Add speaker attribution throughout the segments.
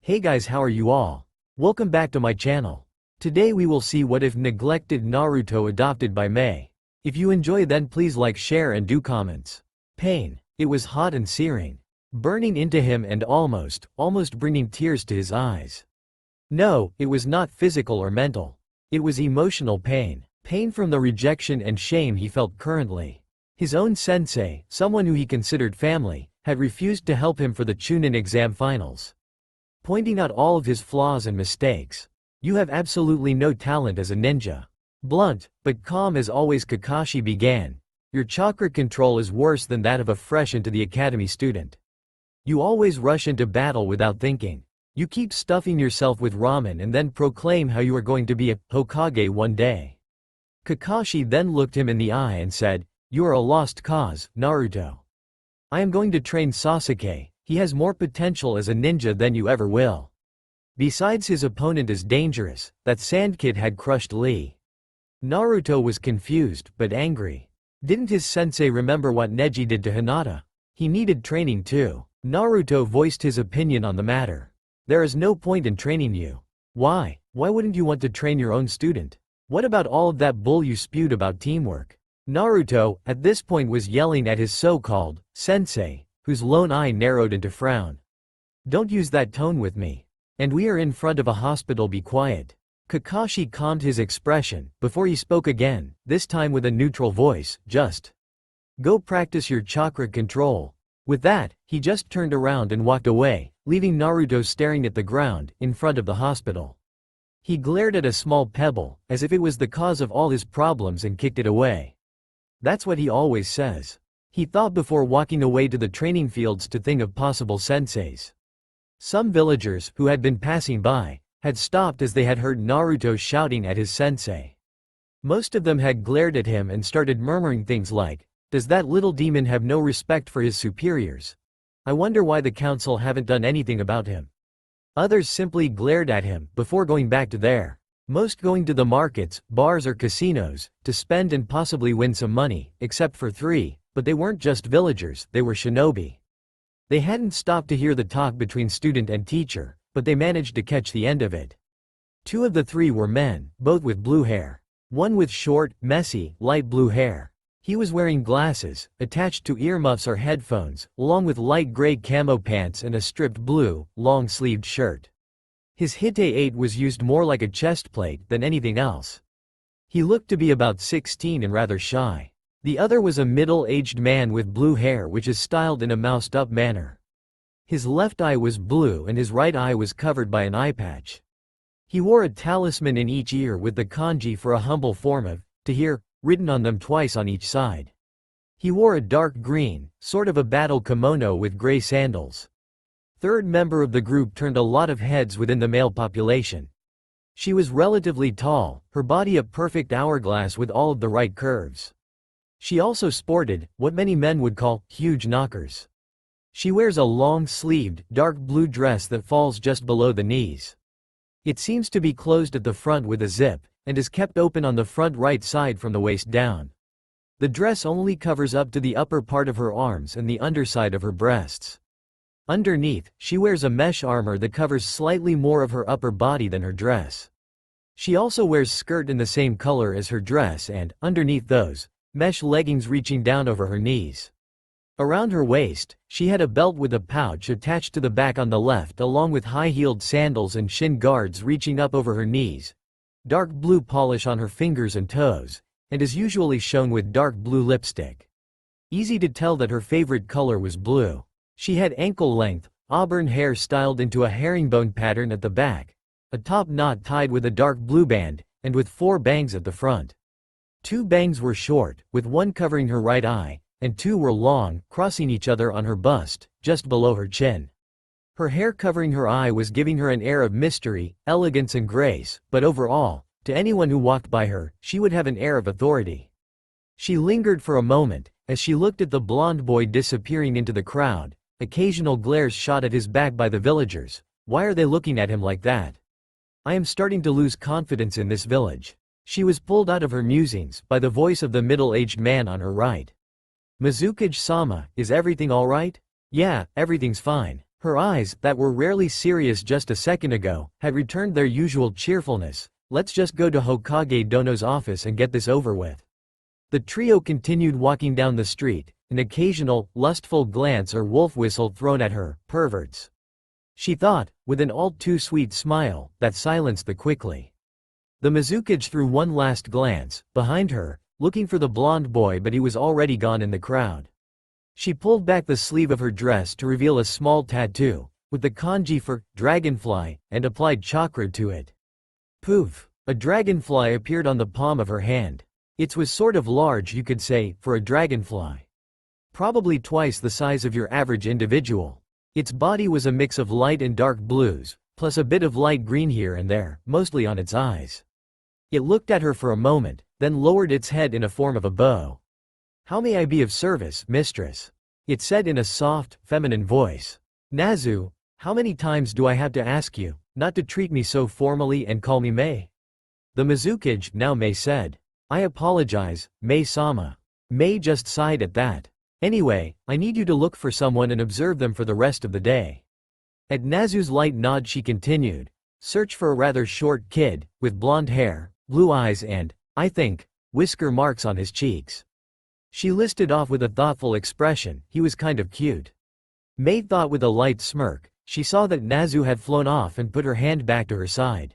Speaker 1: Hey guys, how are you all? Welcome back to my channel. Today we will see what if neglected Naruto adopted by Mei. If you enjoy, then please like, share and do comments. Pain. It was hot and searing, burning into him and almost bringing tears to his eyes. No, it was not physical or mental. It was emotional pain. Pain from the rejection and shame he felt currently. His own sensei, someone who he considered family, had refused to help him for the Chunin exam finals, pointing out all of his flaws and mistakes. You have absolutely no talent as a ninja. Blunt, but calm as always, Kakashi began. Your chakra control is worse than that of a fresh into the academy student. You always rush into battle without thinking. You keep stuffing yourself with ramen and then proclaim how you are going to be a Hokage one day. Kakashi then looked him in the eye and said, "You are a lost cause, Naruto. I am going to train Sasuke. He has more potential as a ninja than you ever will." Besides, his opponent is dangerous. That sand kid had crushed Lee. Naruto was confused, but angry. Didn't his sensei remember what Neji did to Hinata? He needed training too. Naruto voiced his opinion on the matter. There is no point in training you. Why? Why wouldn't you want to train your own student? What about all of that bull you spewed about teamwork? Naruto, at this point, was yelling at his so-called sensei, whose lone eye narrowed into frown. Don't use that tone with me. And we are in front of a hospital, be quiet. Kakashi calmed his expression, before he spoke again, this time with a neutral voice, just go practice your chakra control. With that, he just turned around and walked away, leaving Naruto staring at the ground, in front of the hospital. He glared at a small pebble, as if it was the cause of all his problems, and kicked it away. That's what he always says. He thought before walking away to the training fields to think of possible senseis. Some villagers, who had been passing by, had stopped as they had heard Naruto shouting at his sensei. Most of them had glared at him and started murmuring things like, "Does that little demon have no respect for his superiors? I wonder why the council haven't done anything about him." Others simply glared at him, before going back to their most going to the markets, bars or casinos, to spend and possibly win some money, except for three. But they weren't just villagers, they were shinobi. They hadn't stopped to hear the talk between student and teacher, but they managed to catch the end of it. Two of the three were men, both with blue hair. One with short, messy, light blue hair. He was wearing glasses, attached to earmuffs or headphones, along with light gray camo pants and a stripped blue, long-sleeved shirt. His Hite-8 was used more like a chest plate than anything else. He looked to be about 16 and rather shy. The other was a middle-aged man with blue hair which is styled in a moused-up manner. His left eye was blue and his right eye was covered by an eye patch. He wore a talisman in each ear with the kanji for a humble form of to hear written on them twice on each side. He wore a dark green, sort of a battle kimono with gray sandals. Third member of the group turned a lot of heads within the male population. She was relatively tall, her body a perfect hourglass with all of the right curves. She also sported what many men would call huge knockers. She wears a long-sleeved, dark blue dress that falls just below the knees. It seems to be closed at the front with a zip, and is kept open on the front right side from the waist down. The dress only covers up to the upper part of her arms and the underside of her breasts. Underneath, she wears a mesh armor that covers slightly more of her upper body than her dress. She also wears skirt in the same color as her dress and, underneath those, mesh leggings reaching down over her knees. Around her waist, she had a belt with a pouch attached to the back on the left, along with high-heeled sandals and shin guards reaching up over her knees. Dark blue polish on her fingers and toes, and is usually shown with dark blue lipstick. Easy to tell that her favorite color was blue. She had ankle-length, auburn hair styled into a herringbone pattern at the back, a top knot tied with a dark blue band, and with 4 bangs at the front. 2 bangs were short, with one covering her right eye, and 2 were long, crossing each other on her bust, just below her chin. Her hair covering her eye was giving her an air of mystery, elegance and grace, but overall, to anyone who walked by her, she would have an air of authority. She lingered for a moment, as she looked at the blonde boy disappearing into the crowd. Occasional glares shot at his back by the villagers. Why are they looking at him like that? I am starting to lose confidence in this village. She was pulled out of her musings by the voice of the middle-aged man on her right. "Mizukage-sama, is everything alright?" "Yeah, everything's fine." Her eyes, that were rarely serious just a second ago, had returned their usual cheerfulness. Let's just go to Hokage Dono's office and get this over with. The trio continued walking down the street, an occasional, lustful glance or wolf whistle thrown at her, perverts. She thought, with an all-too-sweet smile, that silenced the quickly. The Mizukage threw one last glance, behind her, looking for the blonde boy, but he was already gone in the crowd. She pulled back the sleeve of her dress to reveal a small tattoo, with the kanji for dragonfly, and applied chakra to it. Poof! A dragonfly appeared on the palm of her hand. It was sort of large, you could say, for a dragonfly. Probably twice the size of your average individual. Its body was a mix of light and dark blues, plus a bit of light green here and there, mostly on its eyes. It looked at her for a moment, then lowered its head in a form of a bow. "How may I be of service, mistress?" it said in a soft, feminine voice. "Nazu, how many times do I have to ask you not to treat me so formally and call me Mei?" The Mizukage, now Mei, said. "I apologize, Mei-sama." Mei just sighed at that. "Anyway, I need you to look for someone and observe them for the rest of the day." At Nazu's light nod she continued, "Search for a rather short kid, with blonde hair, blue eyes and, I think, whisker marks on his cheeks." She listed off with a thoughtful expression, "He was kind of cute." Mei thought with a light smirk. She saw that Nazu had flown off and put her hand back to her side.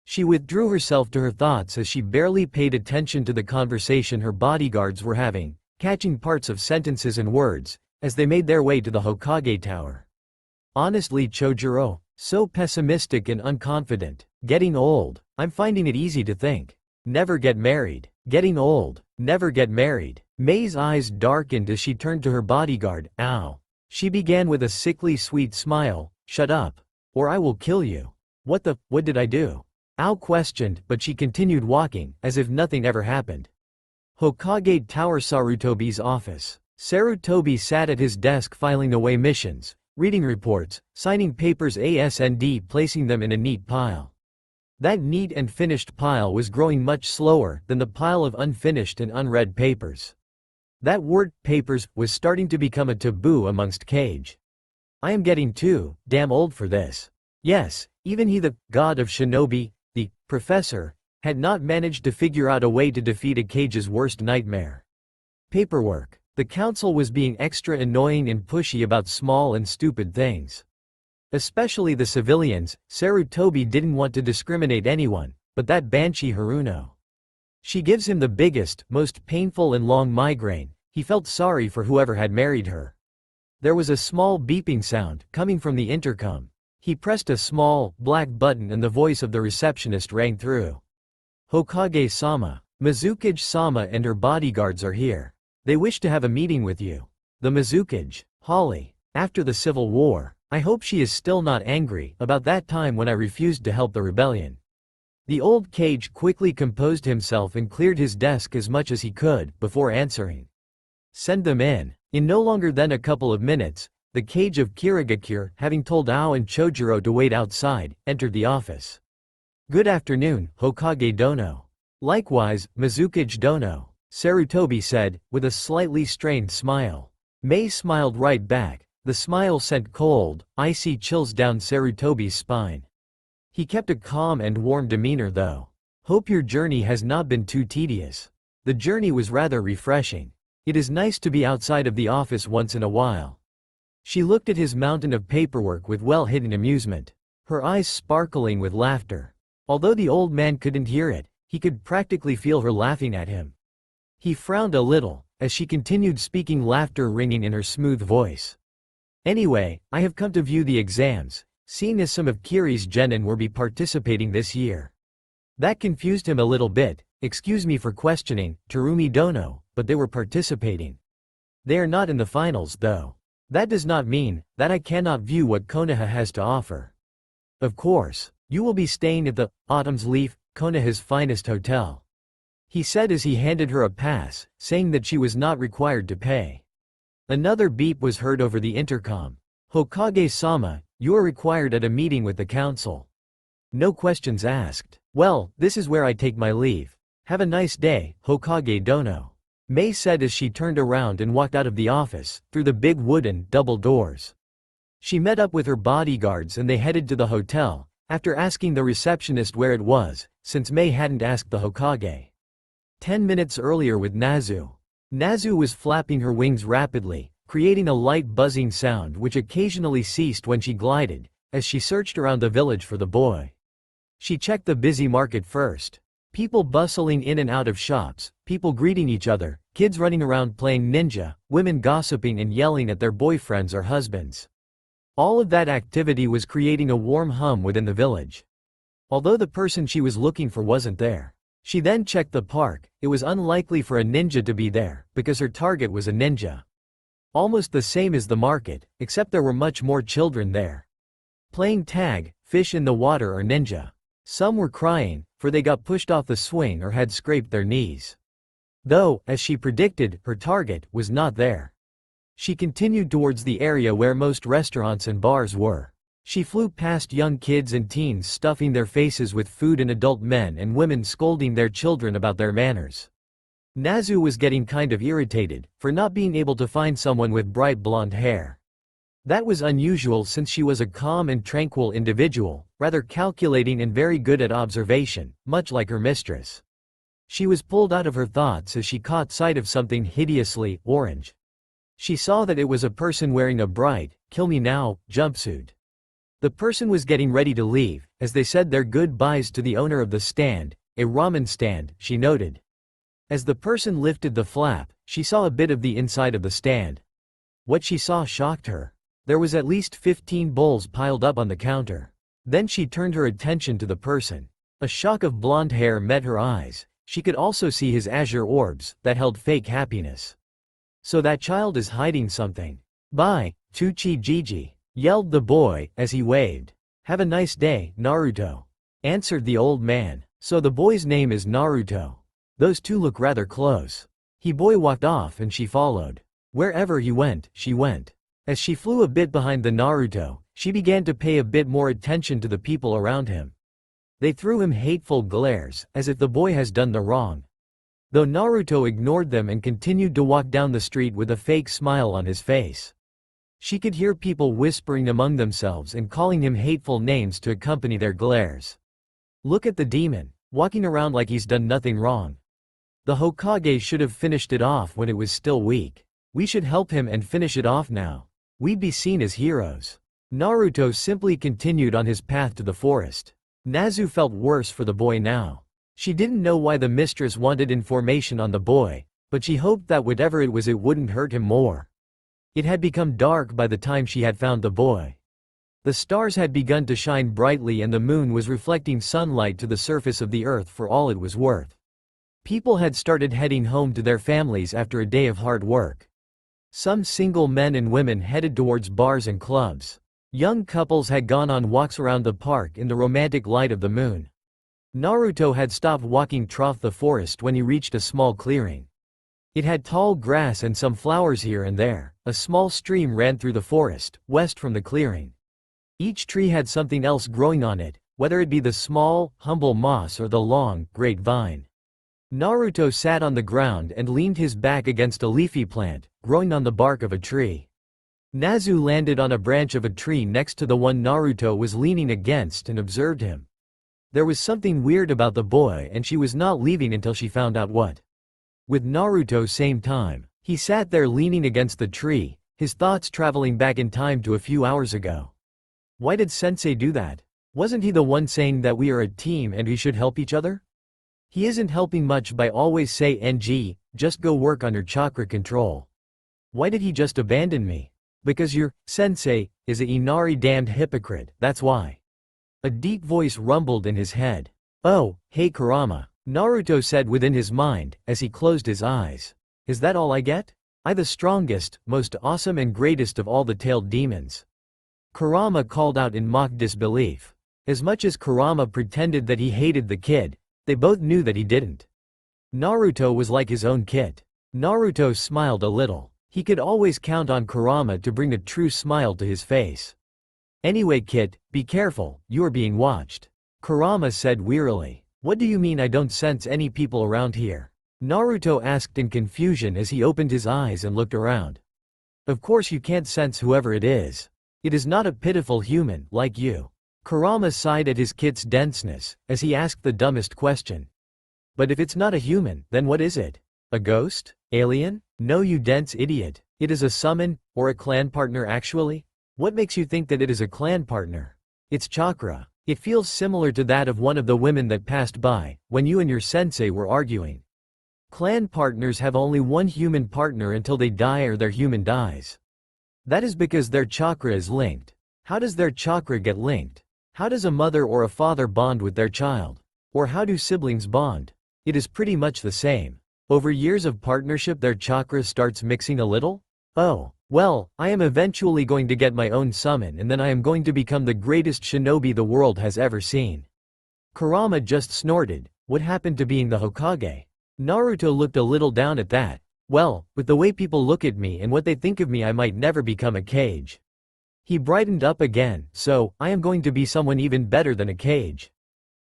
Speaker 1: She withdrew herself to her thoughts as she barely paid attention to the conversation her bodyguards were having, catching parts of sentences and words, as they made their way to the Hokage Tower. "Honestly, Chojuro, so pessimistic and unconfident. Getting old. I'm finding it easy to think. Never get married. Getting old. Never get married." Mei's eyes darkened as she turned to her bodyguard. "Ow." She began with a sickly sweet smile, "Shut up. Or I will kill you." What did I do?" Ow questioned, but she continued walking, as if nothing ever happened. Hokage Tower. Sarutobi's office. Sarutobi sat at his desk filing away missions, reading reports, signing papers and placing them in a neat pile. That neat and finished pile was growing much slower than the pile of unfinished and unread papers. That word, papers, was starting to become a taboo amongst Kage. "I am getting too damn old for this." Yes, even he, the god of shinobi, the professor, had not managed to figure out a way to defeat a Kage's worst nightmare. Paperwork. The council was being extra annoying and pushy about small and stupid things. Especially the civilians. Sarutobi didn't want to discriminate anyone, but that Banshee Haruno. She gives him the biggest, most painful and long migraine. He felt sorry for whoever had married her. There was a small beeping sound coming from the intercom. He pressed a small, black button and the voice of the receptionist rang through. "Hokage-sama, Mizukage-sama and her bodyguards are here. They wish to have a meeting with you." The Mizukage, Holly. After the Civil War, I hope she is still not angry about that time when I refused to help the rebellion. The old Kage quickly composed himself and cleared his desk as much as he could before answering. "Send them in." In no longer than a couple of minutes, the Kage of Kirigakure, having told Ao and Chojuro to wait outside, entered the office. "Good afternoon, Hokage Dono." "Likewise, Mizukage Dono," Sarutobi said, with a slightly strained smile. Mei smiled right back. The smile sent cold, icy chills down Sarutobi's spine. He kept a calm and warm demeanor though. "Hope your journey has not been too tedious." The journey was rather refreshing. It is nice to be outside of the office once in a while. She looked at his mountain of paperwork with well-hidden amusement, her eyes sparkling with laughter. Although the old man couldn't hear it, he could practically feel her laughing at him. He frowned a little, as she continued speaking, laughter ringing in her smooth voice. "Anyway, I have come to view the exams, seeing as some of Kiri's genin will be participating this year." That confused him a little bit. "Excuse me for questioning, Terumi Dono, but they were participating. They are not in the finals though. That does not mean that I cannot view what Konoha has to offer. Of course, you will be staying at the Autumn's Leaf, Konoha's finest hotel," he said as he handed her a pass, saying that she was not required to pay. Another beep was heard over the intercom. "Hokage-sama, you are required at a meeting with the council." No questions asked. "Well, this is where I take my leave. Have a nice day, Hokage Dono," Mei said as she turned around and walked out of the office, through the big wooden, double doors. She met up with her bodyguards and they headed to the hotel, after asking the receptionist where it was, since Mei hadn't asked the Hokage. 10 minutes earlier with Nazu. Nazu was flapping her wings rapidly, creating a light buzzing sound which occasionally ceased when she glided, as she searched around the village for the boy. She checked the busy market first. People bustling in and out of shops, people greeting each other, kids running around playing ninja, women gossiping and yelling at their boyfriends or husbands. All of that activity was creating a warm hum within the village. Although the person she was looking for wasn't there. She then checked the park. It was unlikely for a ninja to be there, because her target was a ninja. Almost the same as the market, except there were much more children there. Playing tag, fish in the water or ninja. Some were crying, for they got pushed off the swing or had scraped their knees. Though, as she predicted, her target was not there. She continued towards the area where most restaurants and bars were. She flew past young kids and teens stuffing their faces with food and adult men and women scolding their children about their manners. Nazu was getting kind of irritated, for not being able to find someone with bright blonde hair. That was unusual since she was a calm and tranquil individual, rather calculating and very good at observation, much like her mistress. She was pulled out of her thoughts as she caught sight of something hideously orange. She saw that it was a person wearing a bright, "Kill me now" jumpsuit. The person was getting ready to leave, as they said their goodbyes to the owner of the stand, a ramen stand, she noted. As the person lifted the flap, she saw a bit of the inside of the stand. What she saw shocked her. There was at least 15 bowls piled up on the counter. Then she turned her attention to the person. A shock of blonde hair met her eyes. She could also see his azure orbs, that held fake happiness. So that child is hiding something. "Bye, Tuchi Gigi," yelled the boy, as he waved. "Have a nice day, Naruto," answered the old man. So the boy's name is Naruto. Those two look rather close. He boy walked off and she followed. Wherever he went, she went. As she flew a bit behind the Naruto, she began to pay a bit more attention to the people around him. They threw him hateful glares, as if the boy has done the wrong. Though Naruto ignored them and continued to walk down the street with a fake smile on his face. She could hear people whispering among themselves and calling him hateful names to accompany their glares. Look at the demon, walking around like he's done nothing wrong. The Hokage should have finished it off when it was still weak. We should help him and finish it off now. We'd be seen as heroes. Naruto simply continued on his path to the forest. Nazu felt worse for the boy now. She didn't know why the mistress wanted information on the boy, but she hoped that whatever it was it wouldn't hurt him more. It had become dark by the time she had found the boy. The stars had begun to shine brightly and the moon was reflecting sunlight to the surface of the earth for all it was worth. People had started heading home to their families after a day of hard work. Some single men and women headed towards bars and clubs. Young couples had gone on walks around the park in the romantic light of the moon. Naruto had stopped walking through the forest when he reached a small clearing. It had tall grass and some flowers here and there. A small stream ran through the forest, west from the clearing. Each tree had something else growing on it, whether it be the small, humble moss or the long, great vine. Naruto sat on the ground and leaned his back against a leafy plant, growing on the bark of a tree. Nazu landed on a branch of a tree next to the one Naruto was leaning against and observed him. There was something weird about the boy and she was not leaving until she found out what. With Naruto same time, he sat there leaning against the tree, his thoughts traveling back in time to a few hours ago. Why did Sensei do that? Wasn't he the one saying that we are a team and we should help each other? He isn't helping much by always say NG, just go work on your chakra control. Why did he just abandon me? Because your Sensei is a Inari damned hypocrite, that's why. A deep voice rumbled in his head. Oh, hey Kurama, Naruto said within his mind, as he closed his eyes. Is that all I get? I the strongest, most awesome and greatest of all the tailed demons. Kurama called out in mock disbelief. As much as Kurama pretended that he hated the kid, they both knew that he didn't. Naruto was like his own kid. Naruto smiled a little. He could always count on Kurama to bring a true smile to his face. Anyway kid, be careful, you are being watched. Kurama said wearily. What do you mean I don't sense any people around here? Naruto asked in confusion as he opened his eyes and looked around. Of course you can't sense whoever it is. It is not a pitiful human, like you. Kurama sighed at his kit's denseness, as he asked the dumbest question. But if it's not a human, then what is it? A ghost? Alien? No, you dense idiot. It is a summon, or a clan partner actually? What makes you think that it is a clan partner? It's chakra. It feels similar to that of one of the women that passed by, when you and your sensei were arguing. Clan partners have only one human partner until they die or their human dies. That is because their chakra is linked. How does their chakra get linked? How does a mother or a father bond with their child? Or how do siblings bond? It is pretty much the same. Over years of partnership their chakra starts mixing a little? Oh, well, I am eventually going to get my own summon and then I am going to become the greatest shinobi the world has ever seen. Kurama just snorted. What happened to being the Hokage? Naruto looked a little down at that. Well, with the way people look at me and what they think of me I might never become a Kage. He brightened up again, so, I am going to be someone even better than a Kage.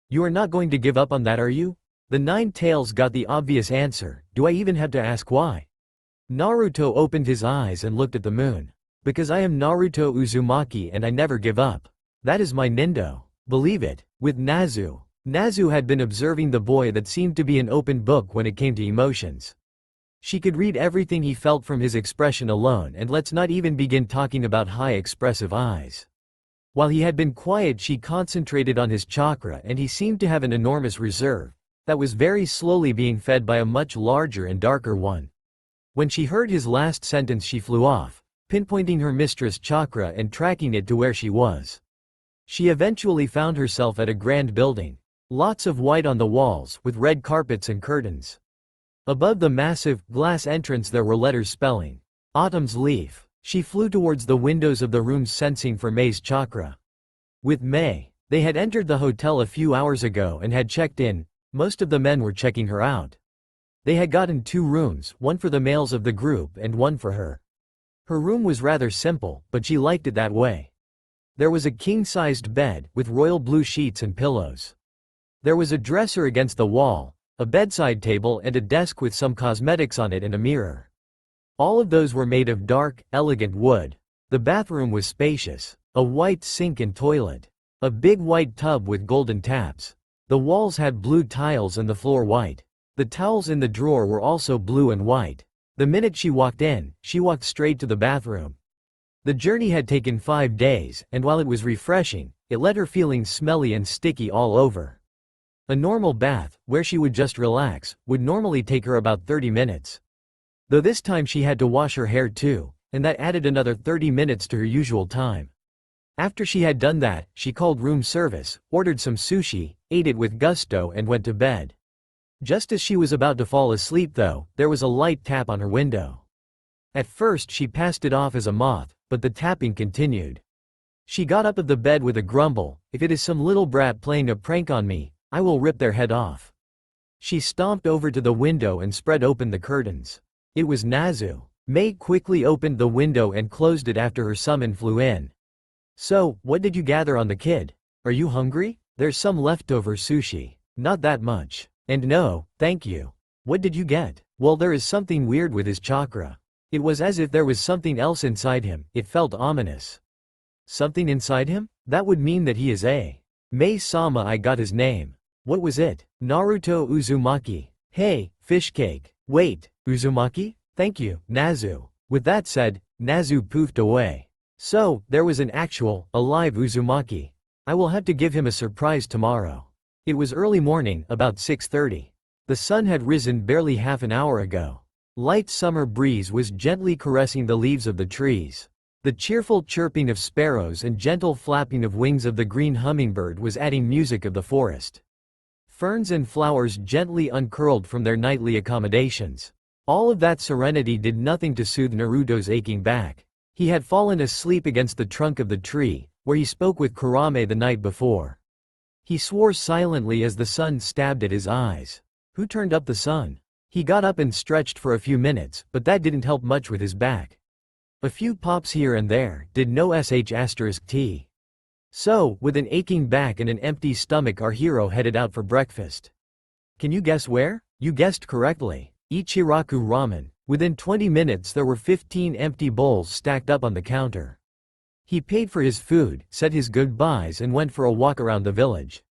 Speaker 1: You are not going to give up on that, are you? The Nine Tails got the obvious answer. Do I even have to ask why? Naruto opened his eyes and looked at the moon. Because I am Naruto Uzumaki and I never give up. That is my nindo. Believe it. With Nazu. Nazu had been observing the boy that seemed to be an open book when it came to emotions. She could read everything he felt from his expression alone, and let's not even begin talking about high expressive eyes. While he had been quiet she concentrated on his chakra and he seemed to have an enormous reserve that was very slowly being fed by a much larger and darker one. When she heard his last sentence she flew off, pinpointing her mistress' chakra and tracking it to where she was. She eventually found herself at a grand building. Lots of white on the walls, with red carpets and curtains. Above the massive, glass entrance there were letters spelling, Autumn's Leaf. She flew towards the windows of the rooms sensing for Mei's chakra. With Mei, they had entered the hotel a few hours ago and had checked in. Most of the men were checking her out. They had gotten 2 rooms, one for the males of the group and one for her. Her room was rather simple, but she liked it that way. There was a king-sized bed, with royal blue sheets and pillows. There was a dresser against the wall, a bedside table and a desk with some cosmetics on it and a mirror. All of those were made of dark, elegant wood. The bathroom was spacious. A white sink and toilet. A big white tub with golden taps. The walls had blue tiles and the floor white. The towels in the drawer were also blue and white. The minute she walked in, she walked straight to the bathroom. The journey had taken 5 days, and while it was refreshing, it left her feeling smelly and sticky all over. A normal bath, where she would just relax, would normally take her about 30 minutes. Though this time she had to wash her hair too, and that added another 30 minutes to her usual time. After she had done that, she called room service, ordered some sushi, ate it with gusto and went to bed. Just as she was about to fall asleep though, there was a light tap on her window. At first she passed it off as a moth, but the tapping continued. She got up of the bed with a grumble, if it is some little brat playing a prank on me, I will rip their head off. She stomped over to the window and spread open the curtains. It was Nazu. Mei quickly opened the window and closed it after her summon flew in. So, what did you gather on the kid? Are you hungry? There's some leftover sushi. Not that much. And no, thank you. What did you get? Well, there is something weird with his chakra. It was as if there was something else inside him. It felt ominous. Something inside him? That would mean that he is a Mei-sama. I got his name. What was it? Naruto Uzumaki. Hey, fish cake. Wait, Uzumaki? Thank you, Nazu. With that said, Nazu poofed away. So, there was an actual, alive Uzumaki. I will have to give him a surprise tomorrow. It was early morning, about 6:30. The sun had risen barely half an hour ago. Light summer breeze was gently caressing the leaves of the trees. The cheerful chirping of sparrows and gentle flapping of wings of the green hummingbird was adding music of the forest. Ferns and flowers gently uncurled from their nightly accommodations. All of that serenity did nothing to soothe Naruto's aching back. He had fallen asleep against the trunk of the tree, where he spoke with Kurame the night before. He swore silently as the sun stabbed at his eyes. Who turned up the sun? He got up and stretched for a few minutes, but that didn't help much with his back. A few pops here and there did no sh*t. So, with an aching back and an empty stomach our hero headed out for breakfast. Can you guess where? You guessed correctly. Ichiraku Ramen. Within 20 minutes there were 15 empty bowls stacked up on the counter. He paid for his food, said his goodbyes and went for a walk around the village.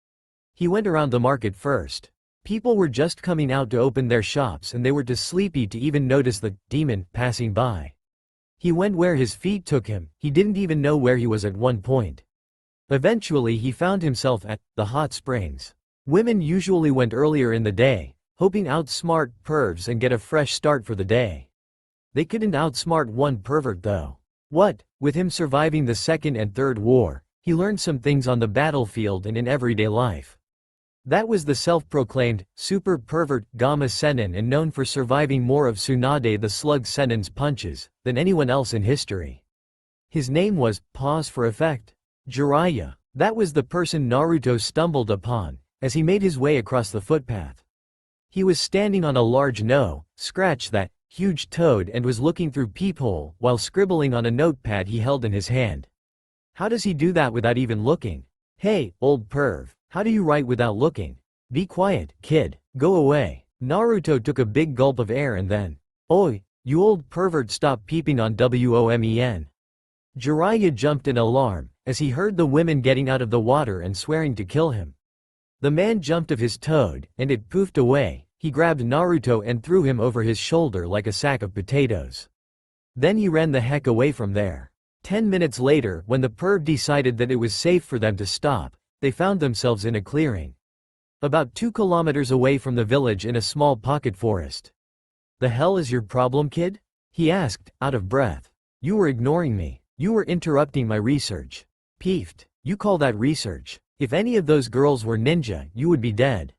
Speaker 1: He went around the market first. People were just coming out to open their shops and they were too sleepy to even notice the demon passing by. He went where his feet took him, he didn't even know where he was at one point. Eventually he found himself at the hot springs. Women usually went earlier in the day, hoping outsmart pervs and get a fresh start for the day. They couldn't outsmart one pervert though. What, with him surviving the Second and Third War, he learned some things on the battlefield and in everyday life. That was the self-proclaimed, super pervert Gamma Sennin, and known for surviving more of Tsunade the Slug Sennin's punches than anyone else in history. His name was, pause for effect, Jiraiya. That was the person Naruto stumbled upon as he made his way across the footpath. He was standing on a large scratch that huge toad and was looking through peephole while scribbling on a notepad he held in his hand. How does he do that without even looking? Hey, old perv, how do you write without looking? Be quiet, kid, go away. Naruto took a big gulp of air and then, oi, you old pervert, stop peeping on WOMEN. Jiraiya jumped in alarm as he heard the women getting out of the water and swearing to kill him. The man jumped of his toad and it poofed away. He grabbed Naruto and threw him over his shoulder like a sack of potatoes. Then he ran the heck away from there. 10 minutes later, when the perv decided that it was safe for them to stop, they found themselves in a clearing. About 2 kilometers away from the village in a small pocket forest. The hell is your problem, kid? He asked, out of breath. You were ignoring me. You were interrupting my research. Peeved. You call that research? If any of those girls were ninja, you would be dead.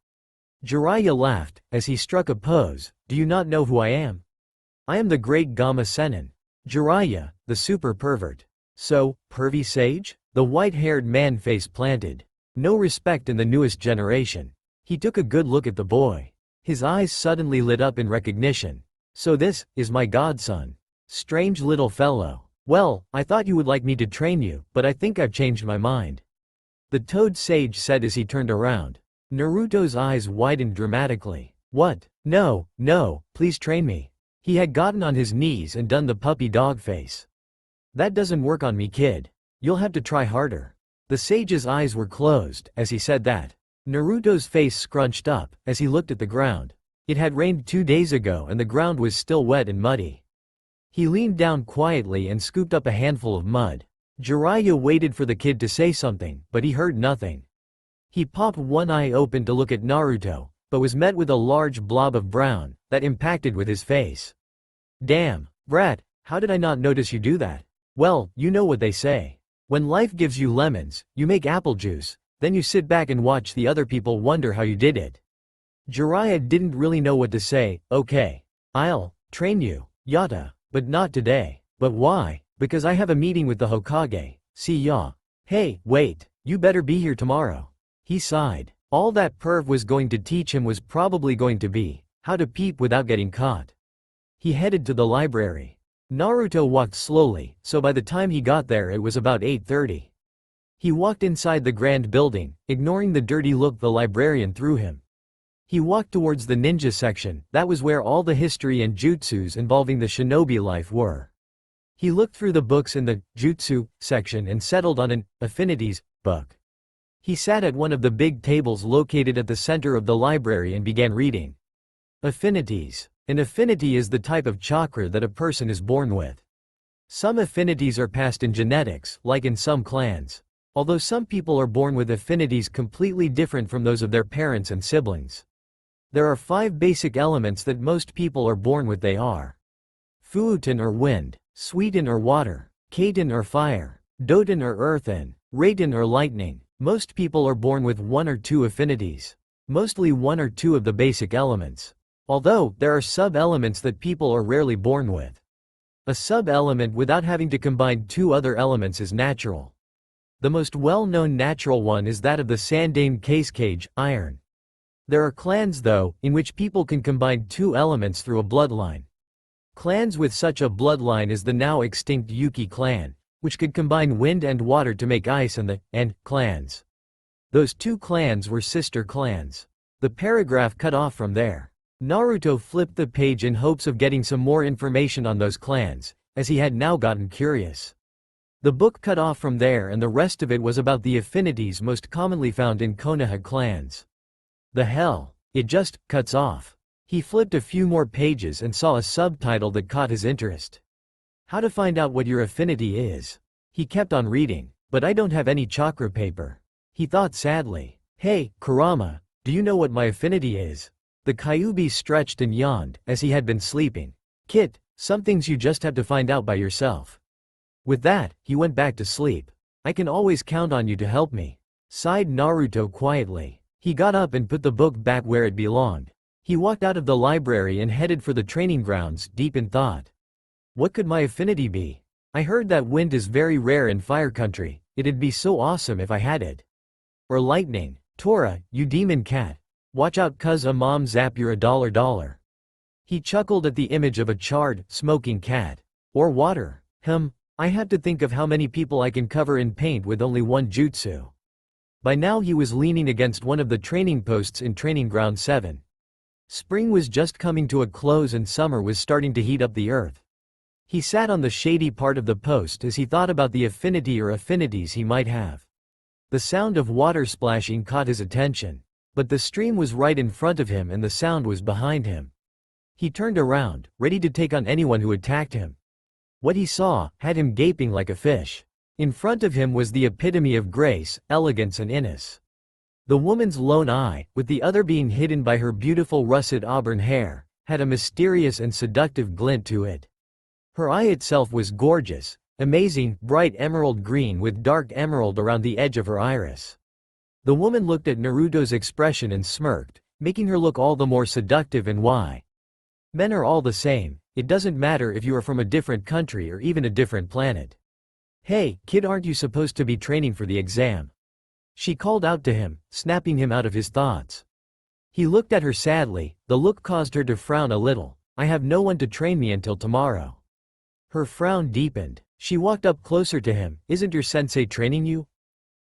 Speaker 1: Jiraiya laughed as he struck a pose. Do you not know who I am? I am the great Gamma Sennin. Jiraiya, the super pervert. So, pervy sage? The white-haired man face planted. No respect in the newest generation. He took a good look at the boy. His eyes suddenly lit up in recognition. So this is my godson. Strange little fellow. Well, I thought you would like me to train you, but I think I've changed my mind. The toad sage said as he turned around. Naruto's eyes widened dramatically. What? No, please train me. He had gotten on his knees and done the puppy dog face. That doesn't work on me, kid. You'll have to try harder. The sage's eyes were closed as he said that. Naruto's face scrunched up as he looked at the ground. It had rained 2 days ago and the ground was still wet and muddy. He leaned down quietly and scooped up a handful of mud. Jiraiya waited for the kid to say something, but he heard nothing. He popped one eye open to look at Naruto, but was met with a large blob of brown that impacted with his face. Damn, brat, how did I not notice you do that? Well, you know what they say. When life gives you lemons, you make apple juice, then you sit back and watch the other people wonder how you did it. Jiraiya didn't really know what to say. Okay. I'll train you, Yata, but not today. But why? Because I have a meeting with the Hokage. See ya. Hey, wait, you better be here tomorrow. He sighed. All that perv was going to teach him was probably going to be how to peep without getting caught. He headed to the library. Naruto walked slowly, so by the time he got there it was about 8:30. He walked inside the grand building, ignoring the dirty look the librarian threw him. He walked towards the ninja section. That was where all the history and jutsus involving the shinobi life were. He looked through the books in the jutsu section and settled on an affinities book. He sat at one of the big tables located at the center of the library and began reading. Affinities. An affinity is the type of chakra that a person is born with. Some affinities are passed in genetics, like in some clans. Although some people are born with affinities completely different from those of their parents and siblings. There are 5 basic elements that most people are born with. They are Fuutin or wind, Suitin or water, Kaitin or fire, Doten or earth, and Raiten or lightning. Most people are born with 1 or 2 affinities. Mostly 1 or 2 of the basic elements. Although, there are sub-elements that people are rarely born with. A sub-element without having to combine 2 other elements is natural. The most well-known natural one is that of the Sandaime case iron. There are clans though, in which people can combine 2 elements through a bloodline. Clans with such a bloodline is the now extinct Yuki clan, which could combine wind and water to make ice, and the clans. Those 2 clans were sister clans. The paragraph cut off from there. Naruto flipped the page in hopes of getting some more information on those clans, as he had now gotten curious. The book cut off from there and the rest of it was about the affinities most commonly found in Konoha clans. The hell? It just cuts off. He flipped a few more pages and saw a subtitle that caught his interest. How to find out what your affinity is. He kept on reading. But I don't have any chakra paper. He thought sadly. Hey, Kurama, do you know what my affinity is? The Kyuubi stretched and yawned, as he had been sleeping. Kit, some things you just have to find out by yourself. With that, he went back to sleep. I can always count on you to help me. Sighed Naruto quietly. He got up and put the book back where it belonged. He walked out of the library and headed for the training grounds, deep in thought. What could my affinity be? I heard that wind is very rare in Fire Country. It'd be so awesome if I had it. Or lightning. Tora, you demon cat. Watch out cuz a mom zap you're $1. He chuckled at the image of a charred, smoking cat. Or water. I have to think of how many people I can cover in paint with only one jutsu. By now he was leaning against one of the training posts in Training Ground 7. Spring was just coming to a close and summer was starting to heat up the earth. He sat on the shady part of the post as he thought about the affinity or affinities he might have. The sound of water splashing caught his attention. But the stream was right in front of him and the sound was behind him. He turned around, ready to take on anyone who attacked him. What he saw had him gaping like a fish. In front of him was the epitome of grace, elegance and innocence. The woman's lone eye, with the other being hidden by her beautiful russet auburn hair, had a mysterious and seductive glint to it. Her eye itself was gorgeous, amazing, bright emerald green with dark emerald around the edge of her iris. The woman looked at Naruto's expression and smirked, making her look all the more seductive and why. Men are all the same, it doesn't matter if you are from a different country or even a different planet. Hey, kid, aren't you supposed to be training for the exam? She called out to him, snapping him out of his thoughts. He looked at her sadly, the look caused her to frown a little. I have no one to train me until tomorrow. Her frown deepened. She walked up closer to him. Isn't your sensei training you?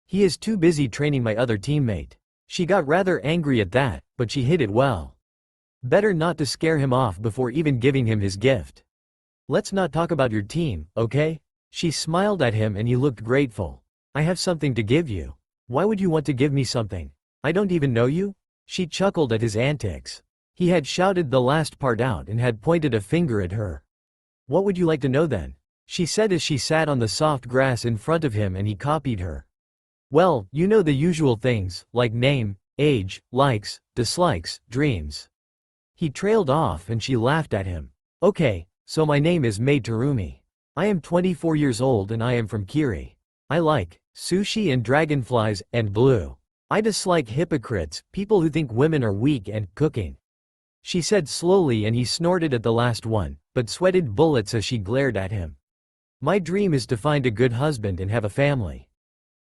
Speaker 1: He is too busy training my other teammate. She got rather angry at that, but she hid it well. Better not to scare him off before even giving him his gift. Let's not talk about your team, okay? She smiled at him and he looked grateful. I have something to give you. Why would you want to give me something? I don't even know you? She chuckled at his antics. He had shouted the last part out and had pointed a finger at her. What would you like to know then? She said as she sat on the soft grass in front of him and he copied her. Well, you know the usual things, like name, age, likes, dislikes, dreams. He trailed off and she laughed at him. Okay, so my name is Mei Terumi. I am 24 years old and I am from Kiri. I like sushi and dragonflies and blue. I dislike hypocrites, people who think women are weak and cooking. She said slowly and he snorted at the last one, but sweated bullets as she glared at him. My dream is to find a good husband and have a family.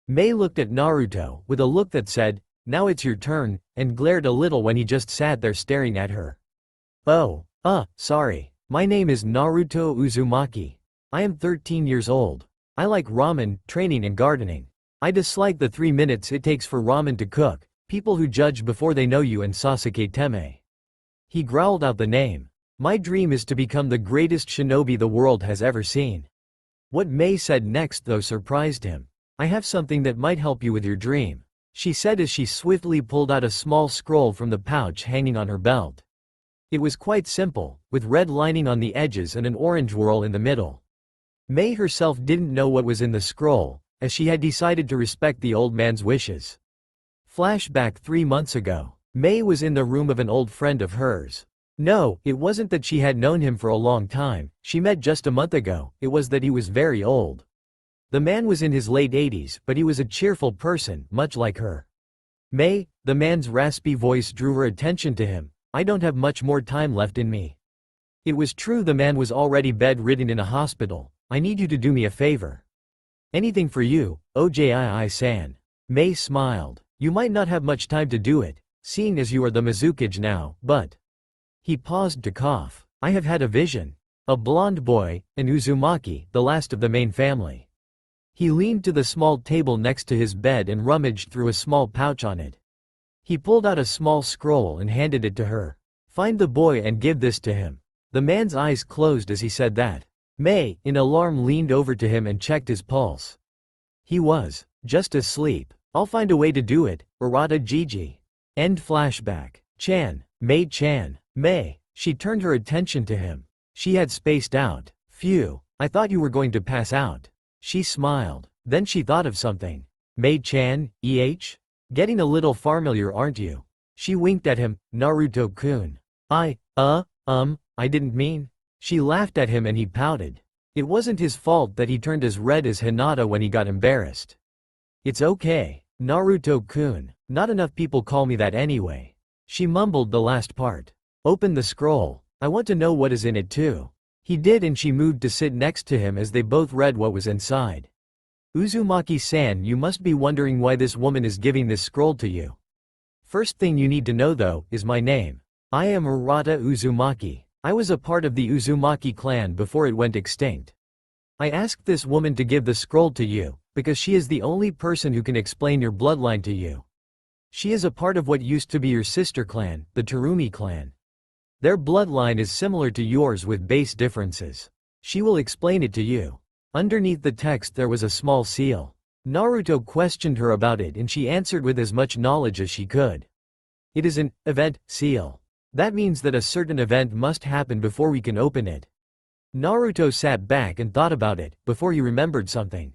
Speaker 1: Mei looked at Naruto with a look that said, now it's your turn, and glared a little when he just sat there staring at her. Oh, sorry. My name is Naruto Uzumaki. I am 13 years old. I like ramen, training and gardening. I dislike the 3 minutes it takes for ramen to cook, people who judge before they know you and Sasuke Teme. He growled out the name. My dream is to become the greatest shinobi the world has ever seen. What Mei said next though surprised him. I have something that might help you with your dream, she said as she swiftly pulled out a small scroll from the pouch hanging on her belt. It was quite simple, with red lining on the edges and an orange whorl in the middle. Mei herself didn't know what was in the scroll, as she had decided to respect the old man's wishes. Flashback 3 months ago. Mei was in the room of an old friend of hers. No, it wasn't that she had known him for a long time, she met just a month ago, it was that he was very old. The man was in his late 80s, but he was a cheerful person, much like her. Mei, the man's raspy voice drew her attention to him. I don't have much more time left in me. It was true the man was already bedridden in a hospital. I need you to do me a favor. Anything for you, Ojii-san. Mei smiled. You might not have much time to do it, seeing as you are the Mizukage now, but... He paused to cough. I have had a vision. A blonde boy, an Uzumaki, the last of the main family. He leaned to the small table next to his bed and rummaged through a small pouch on it. He pulled out a small scroll and handed it to her. Find the boy and give this to him. The man's eyes closed as he said that. Mei, in alarm, leaned over to him and checked his pulse. He was just asleep. I'll find a way to do it, Arata Gigi. End flashback. Chan. Mei. She turned her attention to him. She had spaced out. Phew, I thought you were going to pass out. She smiled. Then she thought of something. Mei-chan, Getting a little familiar, aren't you? She winked at him. Naruto-kun. I didn't mean. She laughed at him and he pouted. It wasn't his fault that he turned as red as Hinata when he got embarrassed. It's okay, Naruto-kun. Not enough people call me that anyway. She mumbled the last part. Open the scroll. I want to know what is in it too. He did, and she moved to sit next to him as they both read what was inside. Uzumaki-san, you must be wondering why this woman is giving this scroll to you. First thing you need to know though, is my name. I am Arata Uzumaki. I was a part of the Uzumaki clan before it went extinct. I asked this woman to give the scroll to you, because she is the only person who can explain your bloodline to you. She is a part of what used to be your sister clan, the Terumi clan. Their bloodline is similar to yours with base differences. She will explain it to you. Underneath the text there was a small seal. Naruto questioned her about it and she answered with as much knowledge as she could. It is an event seal. That means that a certain event must happen before we can open it. Naruto sat back and thought about it, before he remembered something.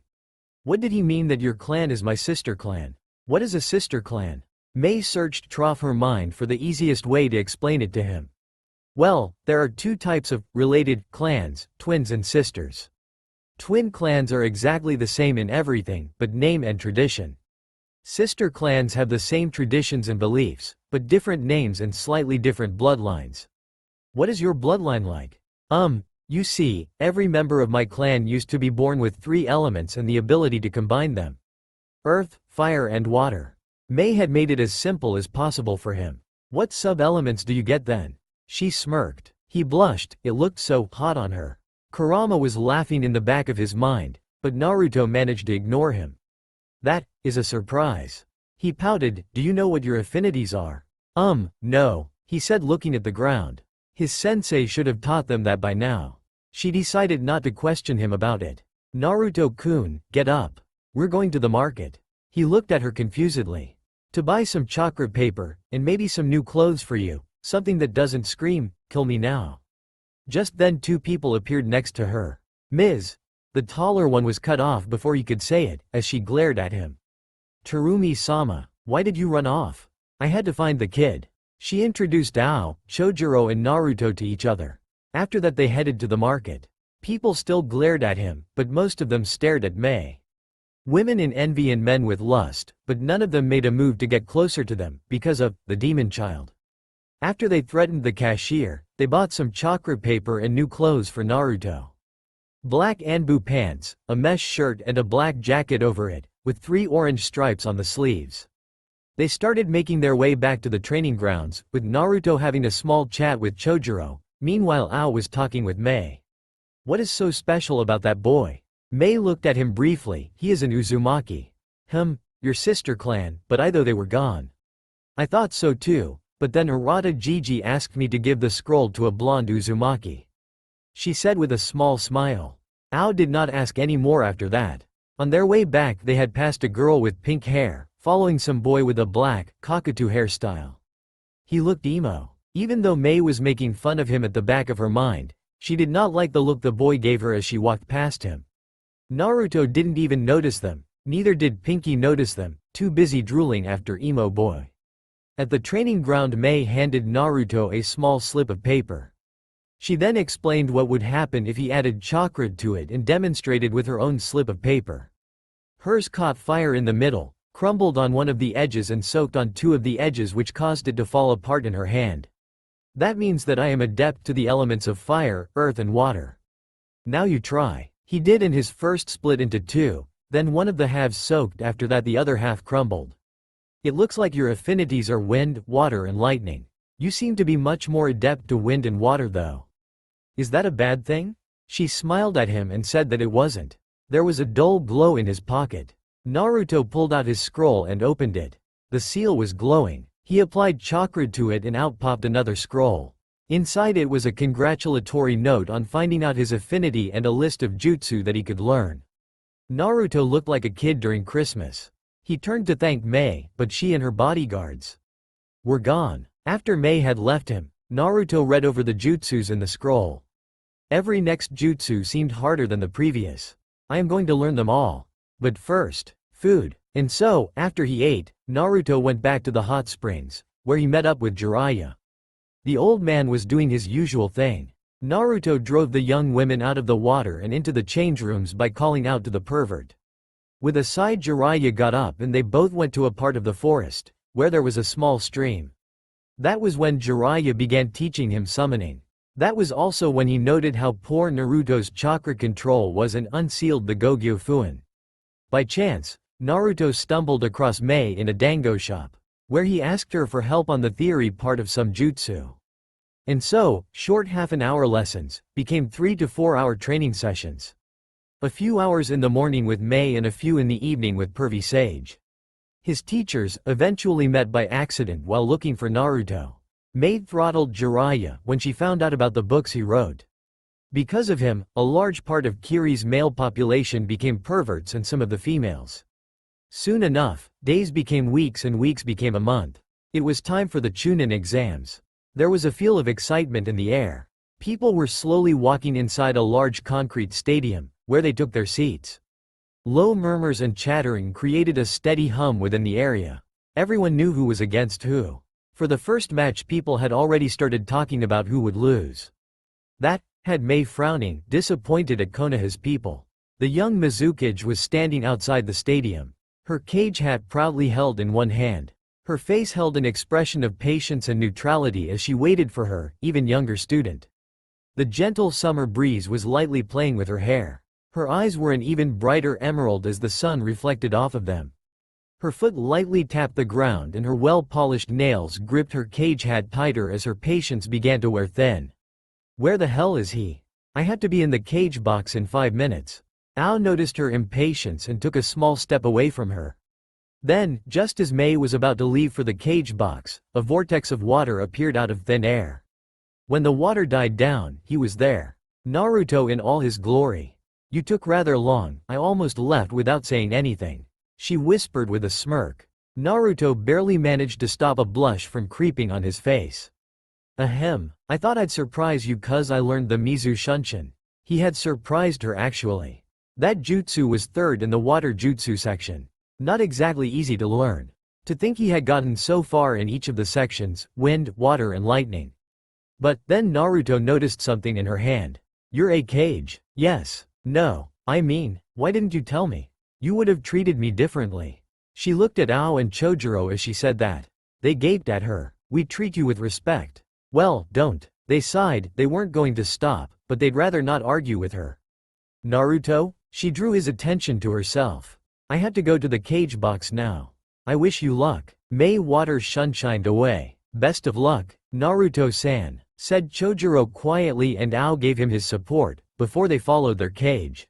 Speaker 1: What did he mean that your clan is my sister clan? What is a sister clan? Mei searched her mind for the easiest way to explain it to him. Well, there are two types of related clans, twins and sisters. Twin clans are exactly the same in everything but name and tradition. Sister clans have the same traditions and beliefs, but different names and slightly different bloodlines. What is your bloodline like? You see, every member of my clan used to be born with 3 elements and the ability to combine them. Earth, fire and water. Mei had made it as simple as possible for him. What sub-elements do you get then? She smirked. He blushed, it looked so hot on her. Kurama was laughing in the back of his mind, but Naruto managed to ignore him. That is a surprise. He pouted. Do you know what your affinities are? No, he said, looking at the ground. His sensei should have taught them that by now. She decided not to question him about it. Naruto-kun, get up. We're going to the market. He looked at her confusedly. To buy some chakra paper, and maybe some new clothes for you, something that doesn't scream, kill me now. Just then 2 people appeared next to her. Ms. The taller one was cut off before he could say it, as she glared at him. Terumi-sama, why did you run off? I had to find the kid. She introduced Ao, Chojuro and Naruto to each other. After that they headed to the market. People still glared at him, but most of them stared at Mei. Women in envy and men with lust, but none of them made a move to get closer to them, because of the demon child. After they threatened the cashier, they bought some chakra paper and new clothes for Naruto. Black Anbu pants, a mesh shirt and a black jacket over it, with 3 orange stripes on the sleeves. They started making their way back to the training grounds, with Naruto having a small chat with Chojuro. Meanwhile Ao was talking with Mei. What is so special about that boy? Mei looked at him briefly. He is an Uzumaki. Your sister clan, but I thought they were gone. I thought so too, but then Arata Gigi asked me to give the scroll to a blonde Uzumaki. She said with a small smile. Ao did not ask any more after that. On their way back they had passed a girl with pink hair, following some boy with a black, cockatoo hairstyle. He looked emo. Even though Mei was making fun of him at the back of her mind, she did not like the look the boy gave her as she walked past him. Naruto didn't even notice them, neither did Pinky notice them, too busy drooling after emo boy. At the training ground Mei handed Naruto a small slip of paper. She then explained what would happen if he added chakra to it and demonstrated with her own slip of paper. Hers caught fire in the middle, crumbled on one of the edges and soaked on 2 of the edges, which caused it to fall apart in her hand. That means that I am adept to the elements of fire, earth and water. Now you try. He did, and his first split into 2, then one of the halves soaked, after that the other half crumbled. It looks like your affinities are wind, water and lightning. You seem to be much more adept to wind and water though. Is that a bad thing? She smiled at him and said that it wasn't. There was a dull glow in his pocket. Naruto pulled out his scroll and opened it. The seal was glowing. He applied chakra to it and out popped another scroll. Inside it was a congratulatory note on finding out his affinity and a list of jutsu that he could learn. Naruto looked like a kid during Christmas. He turned to thank Mei, but she and her bodyguards were gone. After Mei had left him, Naruto read over the jutsus in the scroll. Every next jutsu seemed harder than the previous. I am going to learn them all. But first, food. And so, after he ate, Naruto went back to the hot springs, where he met up with Jiraiya. The old man was doing his usual thing. Naruto drove the young women out of the water and into the change rooms by calling out to the pervert. With a sigh, Jiraiya got up and they both went to a part of the forest, where there was a small stream. That was when Jiraiya began teaching him summoning. That was also when he noted how poor Naruto's chakra control was and unsealed the Gogyo Fuin. By chance, Naruto stumbled across Mei in a dango shop, where he asked her for help on the theory part of some jutsu. And so, short half-an-hour lessons became 3 to 4 hour training sessions. A few hours in the morning with Mei and a few in the evening with Pervy Sage. His teachers eventually met by accident while looking for Naruto. Mei throttled Jiraiya when she found out about the books he wrote. Because of him, a large part of Kiri's male population became perverts and some of the females. Soon enough, days became weeks and weeks became a month. It was time for the Chunin exams. There was a feel of excitement in the air. People were slowly walking inside a large concrete stadium, where they took their seats. Low murmurs and chattering created a steady hum within the area. Everyone knew who was against who. For the first match, people had already started talking about who would lose. That had Mei frowning, disappointed at Konoha's people. The young Mizukage was standing outside the stadium. Her cage hat proudly held in one hand. Her face held an expression of patience and neutrality as she waited for her, even younger student. The gentle summer breeze was lightly playing with her hair. Her eyes were an even brighter emerald as the sun reflected off of them. Her foot lightly tapped the ground and her well-polished nails gripped her cage hat tighter as her patience began to wear thin. Where the hell is he? I had to be in the cage box in 5 minutes. Ao noticed her impatience and took a small step away from her. Then, just as Mei was about to leave for the cage box, a vortex of water appeared out of thin air. When the water died down, he was there. Naruto in all his glory. You took rather long, I almost left without saying anything. She whispered with a smirk. Naruto barely managed to stop a blush from creeping on his face. Ahem, I thought I'd surprise you cause I learned the Mizu Shunshin. He had surprised her actually. That jutsu was third in the water jutsu section. Not exactly easy to learn. To think he had gotten so far in each of the sections, wind, water and lightning. But, then Naruto noticed something in her hand. You're a cage. Yes. No. I mean, why didn't you tell me? You would have treated me differently. She looked at Ao and Chojuro as she said that. They gaped at her. We treat you with respect. Well, don't. They sighed, they weren't going to stop, but they'd rather not argue with her. Naruto? She drew his attention to herself. I had to go to the cage box now. I wish you luck. Mei water sunshined away. Best of luck, Naruto-san, said Chojuro quietly and Ao gave him his support, before they followed their cage.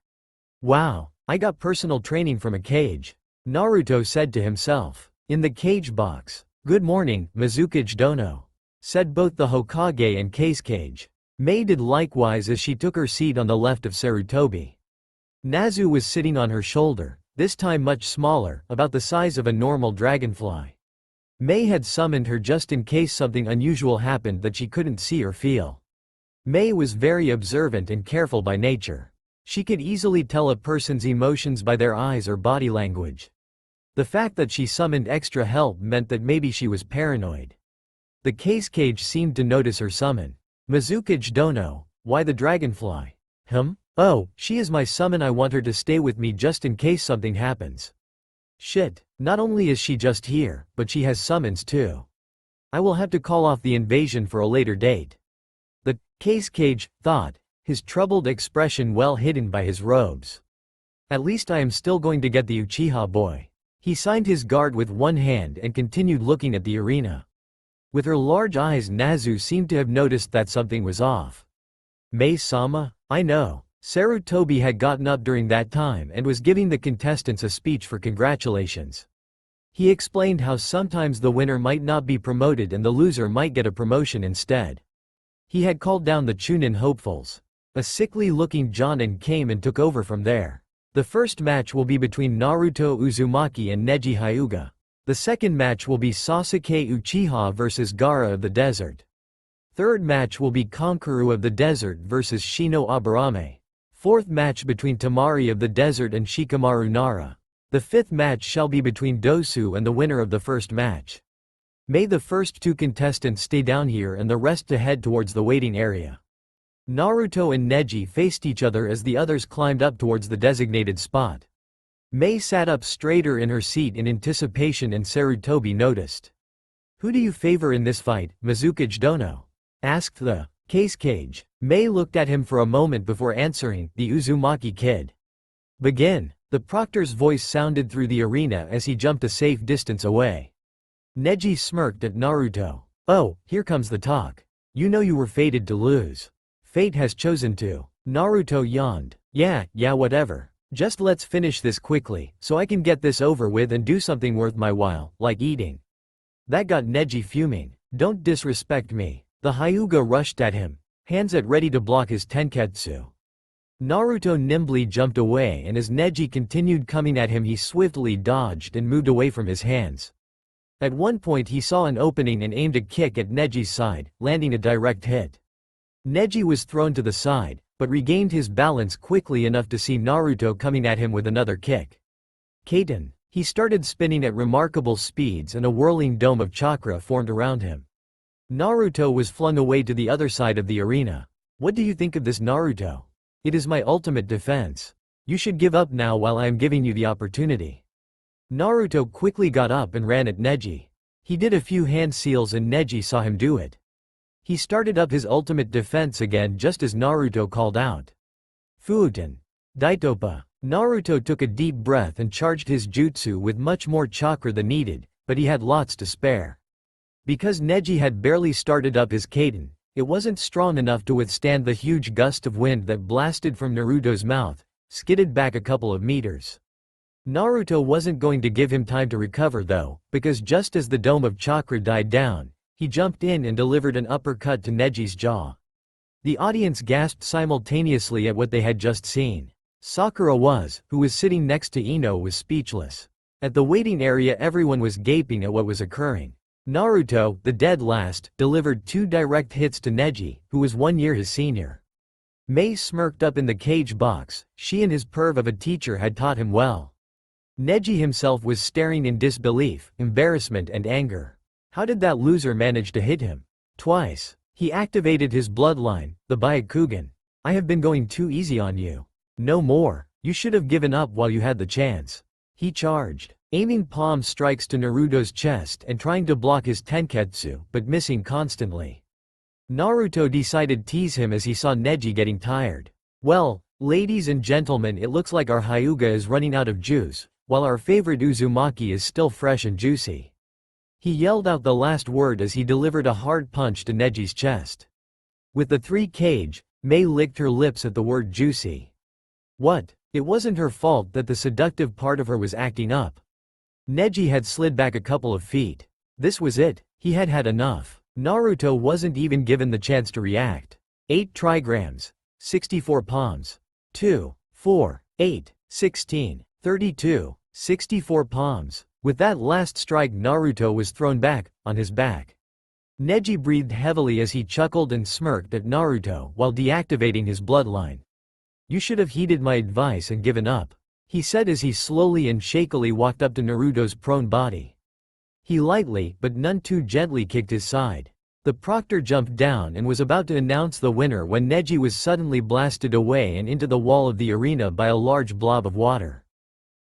Speaker 1: Wow, I got personal training from a cage. Naruto said to himself. In the cage box. Good morning, Mizukage Dono, said both the Hokage and Case Cage. Mei did likewise as she took her seat on the left of Sarutobi. Nazu was sitting on her shoulder, this time much smaller, about the size of a normal dragonfly. Mei had summoned her just in case something unusual happened that she couldn't see or feel. Mei was very observant and careful by nature. She could easily tell a person's emotions by their eyes or body language. The fact that she summoned extra help meant that maybe she was paranoid. The Case Cage seemed to notice her summon. Mizukage Dono, why the dragonfly? Oh, she is my summon. I want her to stay with me just in case something happens. Shit, not only is she just here, but she has summons too. I will have to call off the invasion for a later date. The Case Cage thought, his troubled expression well hidden by his robes. At least I am still going to get the Uchiha boy. He signed his guard with one hand and continued looking at the arena. With her large eyes, Nazu seemed to have noticed that something was off. Mei-sama? I know. Sarutobi had gotten up during that time and was giving the contestants a speech for congratulations. He explained how sometimes the winner might not be promoted and the loser might get a promotion instead. He had called down the Chunin hopefuls. A sickly-looking Jonin came and took over from there. The first match will be between Naruto Uzumaki and Neji Hyuga. The second match will be Sasuke Uchiha vs Gaara of the Desert. Third match will be Kankuro of the Desert vs Shino Aburame. Fourth match between Tamari of the Desert and Shikamaru Nara. The fifth match shall be between Dosu and the winner of the first match. May the first two contestants stay down here and the rest to head towards the waiting area. Naruto and Neji faced each other as the others climbed up towards the designated spot. Mei sat up straighter in her seat in anticipation and Sarutobi noticed. "Who do you favor in this fight, Mizukage Dono?" asked the cage. Mei looked at him for a moment before answering, "The Uzumaki kid." "Begin." The proctor's voice sounded through the arena as he jumped a safe distance away. Neji smirked at Naruto. "Oh, here comes the talk. You know you were fated to lose. Fate has chosen to." Naruto yawned. Yeah, whatever. Just let's finish this quickly, so I can get this over with and do something worth my while, like eating. That got Neji fuming. "Don't disrespect me." The Hyuga rushed at him, hands at ready to block his tenketsu. Naruto nimbly jumped away and as Neji continued coming at him he swiftly dodged and moved away from his hands. At one point he saw an opening and aimed a kick at Neji's side, landing a direct hit. Neji was thrown to the side, but regained his balance quickly enough to see Naruto coming at him with another kick. Kaiten. He started spinning at remarkable speeds and a whirling dome of chakra formed around him. Naruto was flung away to the other side of the arena. "What do you think of this, Naruto? It is my ultimate defense. You should give up now while I am giving you the opportunity." Naruto quickly got up and ran at Neji. He did a few hand seals and Neji saw him do it. He started up his ultimate defense again just as Naruto called out. "Fuuten. Daitopa." Naruto took a deep breath and charged his jutsu with much more chakra than needed, but he had lots to spare. Because Neji had barely started up his Kaiten, it wasn't strong enough to withstand the huge gust of wind that blasted from Naruto's mouth, skidded back a couple of meters. Naruto wasn't going to give him time to recover though, because just as the dome of chakra died down, he jumped in and delivered an uppercut to Neji's jaw. The audience gasped simultaneously at what they had just seen. Sakura who was sitting next to Ino, was speechless. At the waiting area everyone was gaping at what was occurring. Naruto, the dead last, delivered 2 direct hits to Neji, who was 1 year his senior. Mei smirked up in the cage box. She and his perv of a teacher had taught him well. Neji himself was staring in disbelief, embarrassment and anger. How did that loser manage to hit him? Twice. He activated his bloodline, the Byakugan. "I have been going too easy on you. No more. You should have given up while you had the chance." He charged, aiming palm strikes to Naruto's chest and trying to block his tenketsu, but missing constantly. Naruto decided to tease him as he saw Neji getting tired. "Well, ladies and gentlemen, it looks like our Hyuga is running out of juice, while our favorite Uzumaki is still fresh and juicy." He yelled out the last word as he delivered a hard punch to Neji's chest. With the 3 cage, Mei licked her lips at the word juicy. What? It wasn't her fault that the seductive part of her was acting up. Neji had slid back a couple of feet. This was it, he had had enough. Naruto wasn't even given the chance to react. 8 trigrams. 64 palms. 2, 4, 8, 16, 32, 64 palms. With that last strike Naruto was thrown back, on his back. Neji breathed heavily as he chuckled and smirked at Naruto while deactivating his bloodline. "You should have heeded my advice and given up," he said as he slowly and shakily walked up to Naruto's prone body. He lightly, but none too gently kicked his side. The proctor jumped down and was about to announce the winner when Neji was suddenly blasted away and into the wall of the arena by a large blob of water.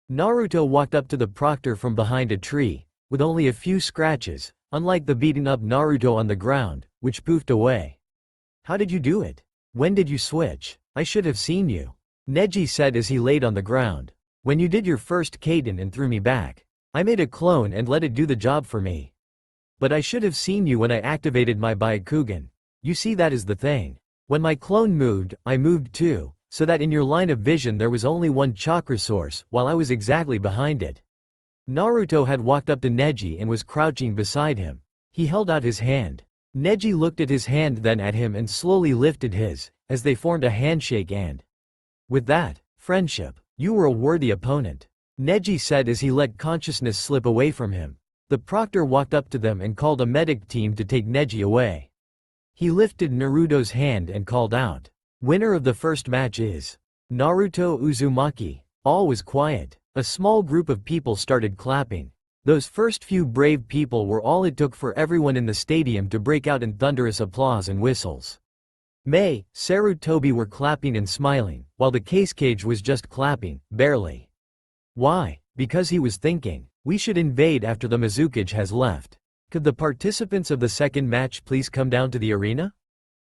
Speaker 1: Naruto walked up to the proctor from behind a tree, with only a few scratches, unlike the beaten up Naruto on the ground, which poofed away. "How did you do it? When did you switch? I should have seen you," Neji said as he laid on the ground. "When you did your first Kaiden and threw me back. I made a clone and let it do the job for me. But I should have seen you when I activated my Byakugan. You see, that is the thing. When my clone moved, I moved too, so that in your line of vision there was only one chakra source, while I was exactly behind it." Naruto had walked up to Neji and was crouching beside him. He held out his hand. Neji looked at his hand, then at him, and slowly lifted his, as they formed a handshake and, with that, friendship. You were a worthy opponent, Neji said as he let consciousness slip away from him. The proctor walked up to them and called a medic team to take Neji away. He lifted Naruto's hand and called out, "Winner of the first match is Naruto Uzumaki." All was quiet. A small group of people started clapping. Those first few brave people were all it took for everyone in the stadium to break out in thunderous applause and whistles. Mei, Sarutobi were clapping and smiling, while the cage was just clapping, barely. Why? Because he was thinking, we should invade after the Mizukage has left. Could the participants of the second match please come down to the arena?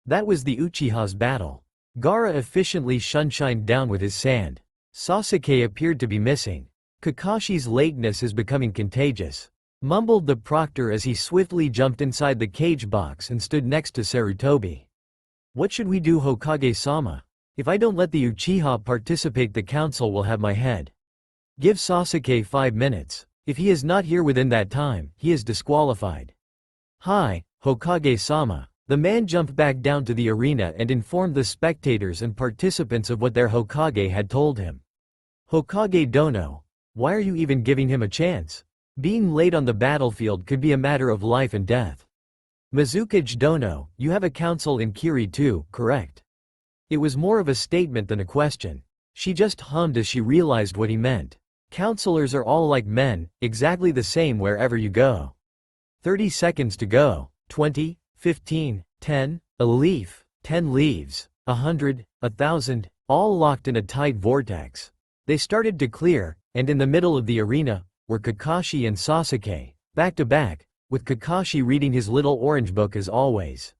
Speaker 1: That was the Uchiha's battle. Gaara efficiently shunshined down with his sand. Sasuke appeared to be missing. Kakashi's lateness is becoming contagious, mumbled the proctor as he swiftly jumped inside the cage box and stood next to Sarutobi. What should we do, Hokage-sama? If I don't let the Uchiha participate, the council will have my head. Give Sasuke 5 minutes. If he is not here within that time, he is disqualified. Hi, Hokage-sama. The man jumped back down to the arena and informed the spectators and participants of what their Hokage had told him. Hokage Dono, why are you even giving him a chance? Being late on the battlefield could be a matter of life and death. Mizukage Dono, you have a council in Kiri too, correct? It was more of a statement than a question. She just hummed as she realized what he meant. Counselors are all like men, exactly the same wherever you go. 30 seconds to go. 20, 15, 10, a leaf, 10 leaves, 100, 1,000, all locked in a tight vortex. They started to clear, and in the middle of the arena were Kakashi and Sasuke, back to back, with Kakashi reading his little orange book as always.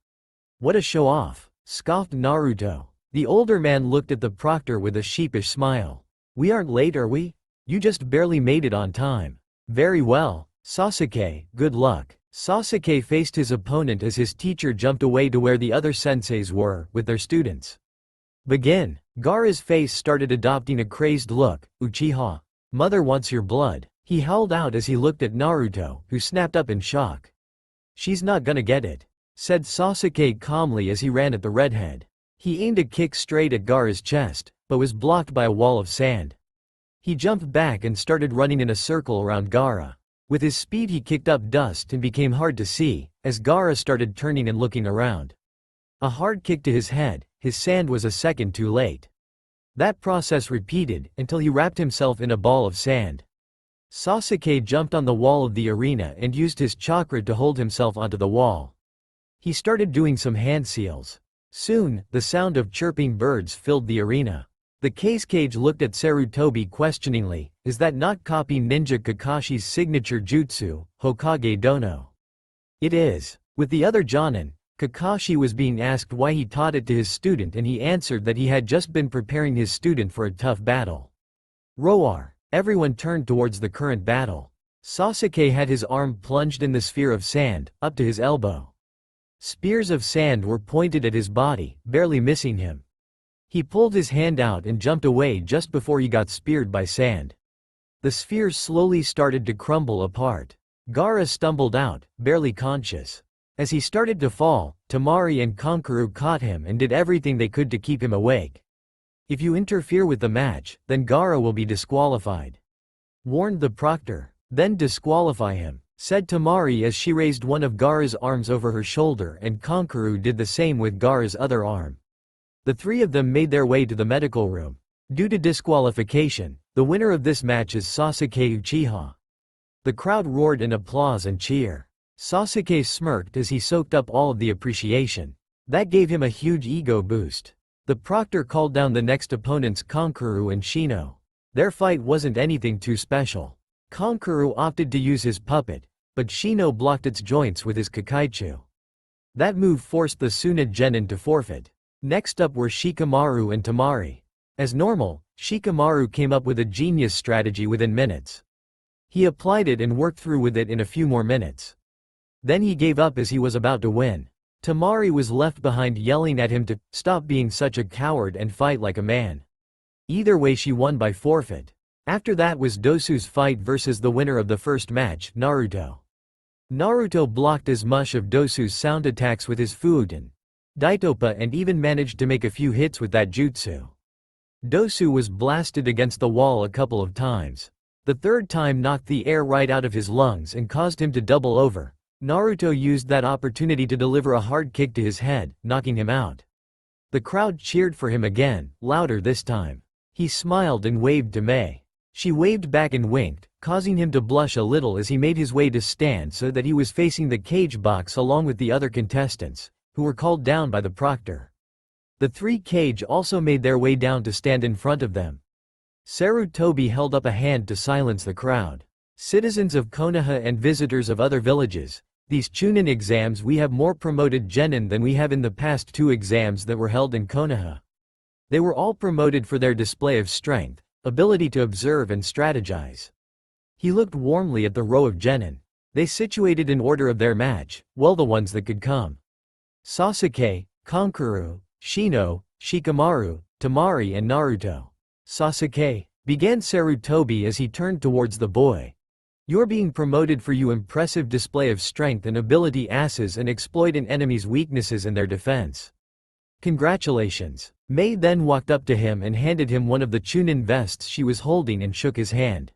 Speaker 1: What a show-off, scoffed Naruto. The older man looked at the proctor with a sheepish smile. We aren't late, are we? You just barely made it on time. Very well, Sasuke, good luck. Sasuke faced his opponent as his teacher jumped away to where the other senseis were, with their students. Begin. Gaara's face started adopting a crazed look. Uchiha. Mother wants your blood. He howled out as he looked at Naruto, who snapped up in shock. She's not gonna get it, said Sasuke calmly as he ran at the redhead. He aimed a kick straight at Gaara's chest, but was blocked by a wall of sand. He jumped back and started running in a circle around Gaara. With his speed he kicked up dust and became hard to see, as Gaara started turning and looking around. A hard kick to his head, his sand was a second too late. That process repeated until he wrapped himself in a ball of sand. Sasuke jumped on the wall of the arena and used his chakra to hold himself onto the wall. He started doing some hand seals. Soon, the sound of chirping birds filled the arena. The cage looked at Sarutobi questioningly, is that not copy Ninja Kakashi's signature jutsu, Hokage Dono? It is. With the other Jonin, Kakashi was being asked why he taught it to his student and he answered that he had just been preparing his student for a tough battle. Roar. Everyone turned towards the current battle. Sasuke had his arm plunged in the sphere of sand, up to his elbow. Spears of sand were pointed at his body, barely missing him. He pulled his hand out and jumped away just before he got speared by sand. The spheres slowly started to crumble apart. Gaara stumbled out, barely conscious. As he started to fall, Temari and Kankuro caught him and did everything they could to keep him awake. If you interfere with the match, then Gaara will be disqualified, warned the proctor. Then disqualify him, said Temari as she raised one of Gaara's arms over her shoulder and Kankuro did the same with Gaara's other arm. The three of them made their way to the medical room. Due to disqualification, the winner of this match is Sasuke Uchiha. The crowd roared in applause and cheer. Sasuke smirked as he soaked up all of the appreciation. That gave him a huge ego boost. The proctor called down the next opponents Kankuro and Shino. Their fight wasn't anything too special. Kankuro opted to use his puppet, but Shino blocked its joints with his Kakaichu. That move forced the Tsunade Genin to forfeit. Next up were Shikamaru and Temari. As normal, Shikamaru came up with a genius strategy within minutes. He applied it and worked through with it in a few more minutes. Then he gave up as he was about to win. Temari was left behind yelling at him to stop being such a coward and fight like a man. Either way she won by forfeit. After that was Dosu's fight versus the winner of the first match, Naruto. Naruto blocked as much of Dosu's sound attacks with his Fuuden Daitopa and even managed to make a few hits with that jutsu. Dosu was blasted against the wall a couple of times. The third time knocked the air right out of his lungs and caused him to double over. Naruto used that opportunity to deliver a hard kick to his head, knocking him out. The crowd cheered for him again, louder this time. He smiled and waved to Mei. She waved back and winked, causing him to blush a little as he made his way to stand so that he was facing the cage box along with the other contestants, who were called down by the proctor. The three cage also made their way down to stand in front of them. Sarutobi held up a hand to silence the crowd. Citizens of Konoha and visitors of other villages, these Chunin exams we have more promoted genin than we have in the past two exams that were held in Konoha. They were all promoted for their display of strength, ability to observe and strategize. He looked warmly at the row of genin. They situated in order of their match, well the ones that could come. Sasuke, Kankuro, Shino, Shikamaru, Temari and Naruto. Sasuke, began Sarutobi as he turned towards the boy. You're being promoted for your impressive display of strength and ability asses and exploit an enemy's weaknesses in their defense. Congratulations. Mei then walked up to him and handed him one of the Chunin vests she was holding and shook his hand.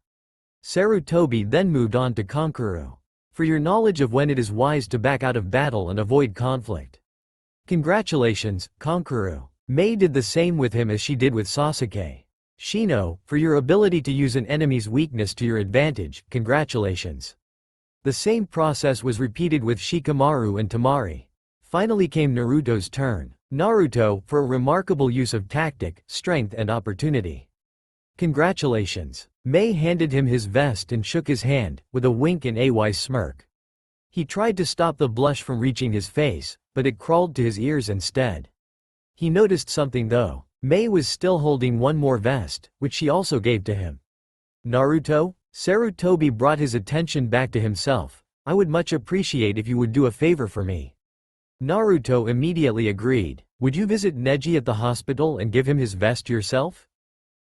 Speaker 1: Sarutobi then moved on to Kankuro. For your knowledge of when it is wise to back out of battle and avoid conflict. Congratulations, Kankuro. Mei did the same with him as she did with Sasuke. Shino, for your ability to use an enemy's weakness to your advantage, congratulations. The same process was repeated with Shikamaru and Temari. Finally came Naruto's turn. Naruto, for a remarkable use of tactic, strength and opportunity. Congratulations. Mei handed him his vest and shook his hand, with a wink and a wise smirk. He tried to stop the blush from reaching his face, but it crawled to his ears instead. He noticed something though. Mei was still holding one more vest, which she also gave to him. Naruto? Sarutobi brought his attention back to himself. I would much appreciate if you would do a favor for me. Naruto immediately agreed. Would you visit Neji at the hospital and give him his vest yourself?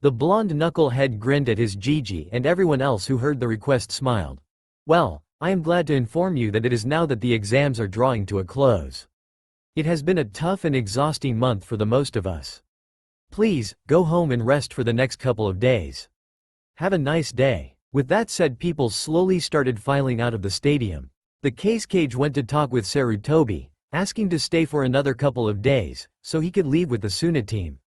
Speaker 1: The blonde knucklehead grinned at his Gigi and everyone else who heard the request smiled. Well, I am glad to inform you that it is now that the exams are drawing to a close. It has been a tough and exhausting month for the most of us. Please, go home and rest for the next couple of days. Have a nice day. With that said, people slowly started filing out of the stadium. The cage went to talk with Sarutobi, asking to stay for another couple of days, so he could leave with the Suna team.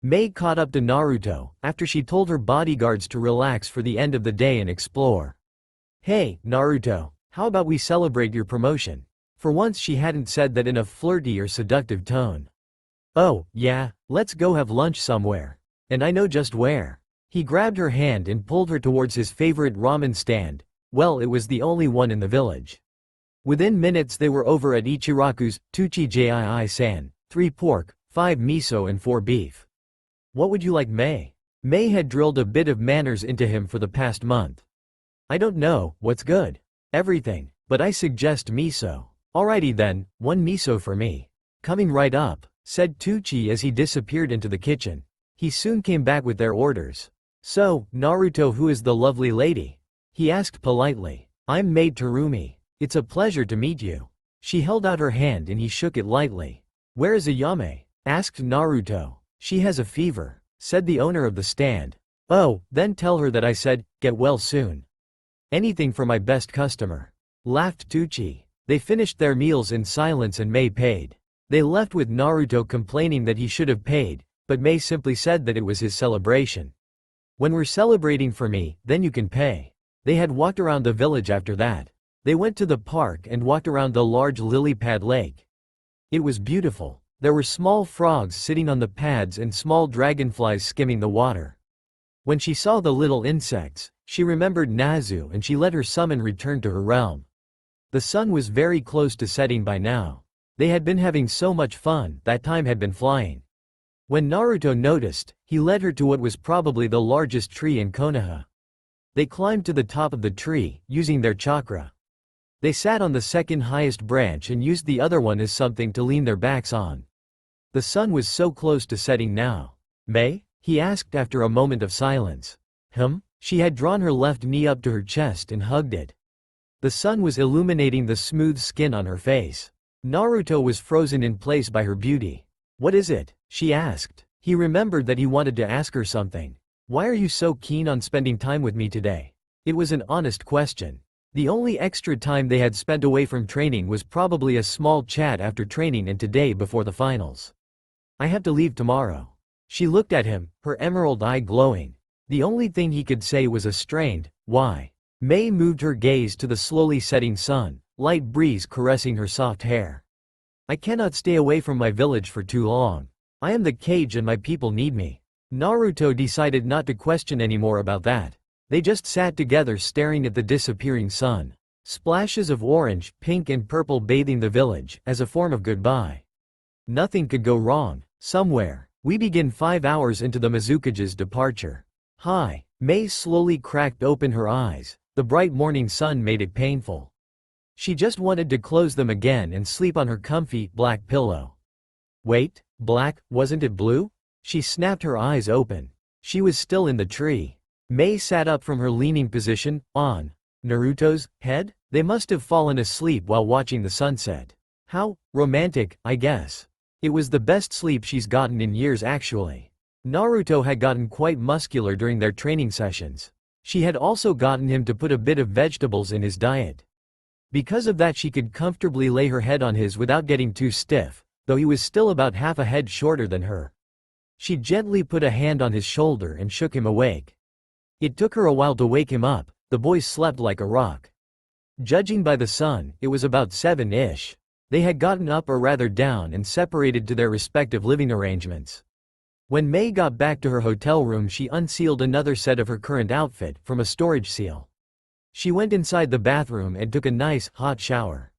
Speaker 1: Mei caught up to Naruto, after she told her bodyguards to relax for the end of the day and explore. Hey, Naruto, how about we celebrate your promotion? For once she hadn't said that in a flirty or seductive tone. Oh, yeah, let's go have lunch somewhere. And I know just where. He grabbed her hand and pulled her towards his favorite ramen stand. Well, it was the only one in the village. Within minutes they were over at Ichiraku's, Tuchi-jii-san, 3 pork, 5 miso and 4 beef. What would you like, Mei? Mei had drilled a bit of manners into him for the past month. I don't know, what's good? Everything, but I suggest miso. Alrighty then, 1 miso for me. Coming right up, said Tuchi as he disappeared into the kitchen. He soon came back with their orders. So, Naruto, who is the lovely lady? He asked politely. I'm Maid Terumi. It's a pleasure to meet you. She held out her hand and he shook it lightly. Where is Ayame? Asked Naruto. She has a fever, said the owner of the stand. Oh, then tell her that I said, get well soon. Anything for my best customer. Laughed Tuchi. They finished their meals in silence and Mei paid. They left with Naruto complaining that he should have paid, but Mei simply said that it was his celebration. When we're celebrating for me, then you can pay. They had walked around the village after that. They went to the park and walked around the large lily pad lake. It was beautiful. There were small frogs sitting on the pads and small dragonflies skimming the water. When she saw the little insects, she remembered Nazu and she let her summon return to her realm. The sun was very close to setting by now. They had been having so much fun, that time had been flying. When Naruto noticed, he led her to what was probably the largest tree in Konoha. They climbed to the top of the tree, using their chakra. They sat on the second highest branch and used the other one as something to lean their backs on. The sun was so close to setting now. Mei? He asked after a moment of silence. She had drawn her left knee up to her chest and hugged it. The sun was illuminating the smooth skin on her face. Naruto was frozen in place by her beauty. "What is it?" she asked. He remembered that he wanted to ask her something. "Why are you so keen on spending time with me today?" It was an honest question. The only extra time they had spent away from training was probably a small chat after training and today before the finals. "I have to leave tomorrow." She looked at him, her emerald eye glowing. The only thing he could say was a strained, "Why?" May moved her gaze to the slowly setting sun, light breeze caressing her soft hair. "I cannot stay away from my village for too long. I am the cage and my people need me." Naruto decided not to question anymore about that. They just sat together staring at the disappearing sun. Splashes of orange, pink and purple bathing the village, as a form of goodbye. Nothing could go wrong. Somewhere. We begin 5 hours into the Mizukage's departure. Hi. May slowly cracked open her eyes. The bright morning sun made it painful. She just wanted to close them again and sleep on her comfy, black pillow. Wait, black, wasn't it blue? She snapped her eyes open. She was still in the tree. May sat up from her leaning position, on Naruto's head. They must have fallen asleep while watching the sunset. How romantic, I guess. It was the best sleep she's gotten in years actually. Naruto had gotten quite muscular during their training sessions. She had also gotten him to put a bit of vegetables in his diet. Because of that she could comfortably lay her head on his without getting too stiff, though he was still about half a head shorter than her. She gently put a hand on his shoulder and shook him awake. It took her a while to wake him up. The boy slept like a rock. Judging by the sun, it was about 7-ish. They had gotten up or rather down and separated to their respective living arrangements. When May got back to her hotel room she unsealed another set of her current outfit from a storage seal. She went inside the bathroom and took a nice, hot shower.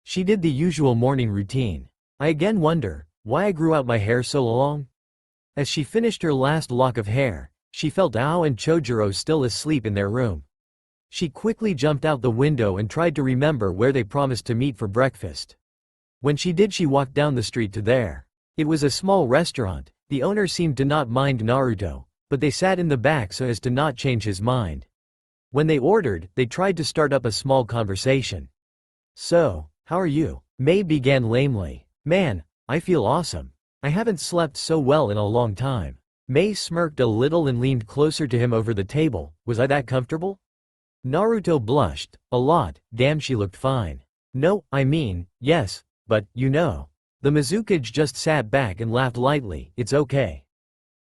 Speaker 1: She did the usual morning routine. I again wonder, why I grew out my hair so long? As she finished her last lock of hair, she felt Ao and Chojuro still asleep in their room. She quickly jumped out the window and tried to remember where they promised to meet for breakfast. When she did she walked down the street to there. It was a small restaurant. The owner seemed to not mind Naruto, but they sat in the back so as to not change his mind. When they ordered, they tried to start up a small conversation. "So, how are you?" May began lamely. "Man, I feel awesome. I haven't slept so well in a long time." May smirked a little and leaned closer to him over the table. "Was I that comfortable?" Naruto blushed. "A lot, damn she looked fine." "No, I mean, yes, but, you know." The Mizukage just sat back and laughed lightly. "It's okay."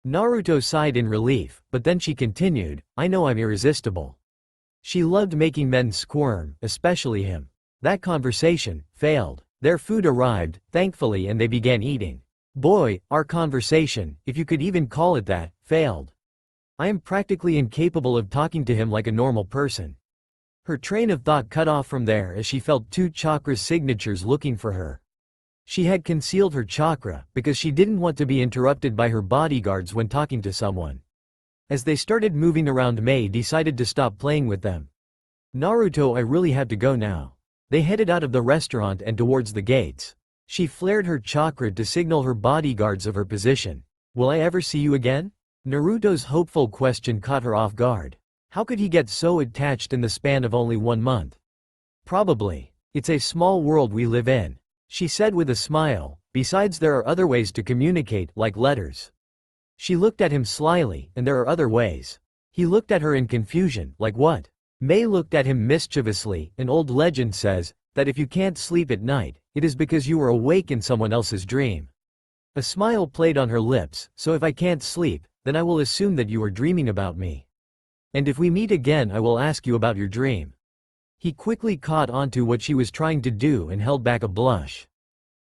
Speaker 1: Naruto sighed in relief, but then she continued, "I know I'm irresistible." She loved making men squirm, especially him. That conversation failed. Their food arrived, thankfully, and they began eating. Boy, our conversation, if you could even call it that, failed. I am practically incapable of talking to him like a normal person. Her train of thought cut off from there as she felt 2 chakra signatures looking for her. She had concealed her chakra, because she didn't want to be interrupted by her bodyguards when talking to someone. As they started moving around May decided to stop playing with them. "Naruto, I really have to go now." They headed out of the restaurant and towards the gates. She flared her chakra to signal her bodyguards of her position. "Will I ever see you again?" Naruto's hopeful question caught her off guard. How could he get so attached in the span of only 1 month? "Probably. It's a small world we live in," she said with a smile. "Besides there are other ways to communicate, like letters." She looked at him slyly, "And there are other ways." He looked at her in confusion, "Like what?" May looked at him mischievously. "An old legend says, that if you can't sleep at night, it is because you were awake in someone else's dream." A smile played on her lips. "So if I can't sleep, then I will assume that you are dreaming about me. And if we meet again I will ask you about your dream." He quickly caught onto what she was trying to do and held back a blush.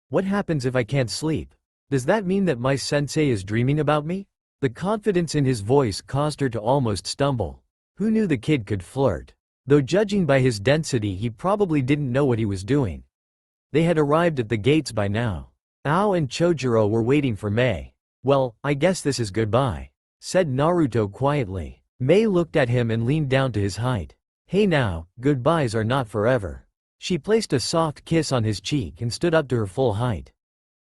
Speaker 1: "What happens if I can't sleep? Does that mean that my sensei is dreaming about me?" The confidence in his voice caused her to almost stumble. Who knew the kid could flirt? Though judging by his density he probably didn't know what he was doing. They had arrived at the gates by now. Ao and Chojuro were waiting for May. "Well, I guess this is goodbye," said Naruto quietly. May looked at him and leaned down to his height. "Hey now, goodbyes are not forever." She placed a soft kiss on his cheek and stood up to her full height.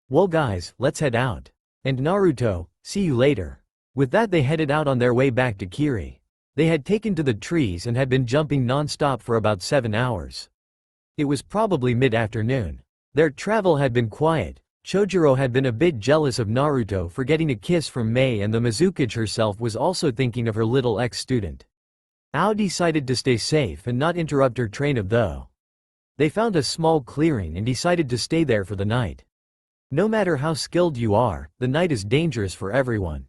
Speaker 1: "Well guys, let's head out. And Naruto, see you later." With that they headed out on their way back to Kiri. They had taken to the trees and had been jumping non-stop for about 7 hours. It was probably mid-afternoon. Their travel had been quiet. Chojuro had been a bit jealous of Naruto for getting a kiss from Mei, and the Mizukage herself was also thinking of her little ex-student. Ao decided to stay safe and not interrupt her train of thought. They found a small clearing and decided to stay there for the night. No matter how skilled you are, the night is dangerous for everyone.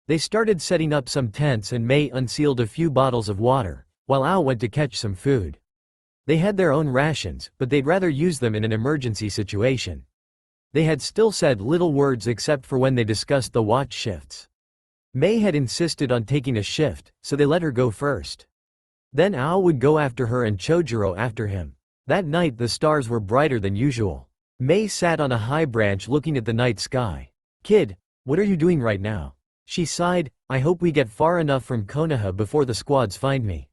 Speaker 1: They started setting up some tents and Mei unsealed a few bottles of water, while Ao went to catch some food. They had their own rations, but they'd rather use them in an emergency situation. They had still said little words except for when they discussed the watch shifts. Mei had insisted on taking a shift, so they let her go first. Then Ao would go after her and Chojuro after him. That night the stars were brighter than usual. Mei sat on a high branch looking at the night sky. "Kid, what are you doing right now?" She sighed. "I hope we get far enough from Konoha before the squads find me."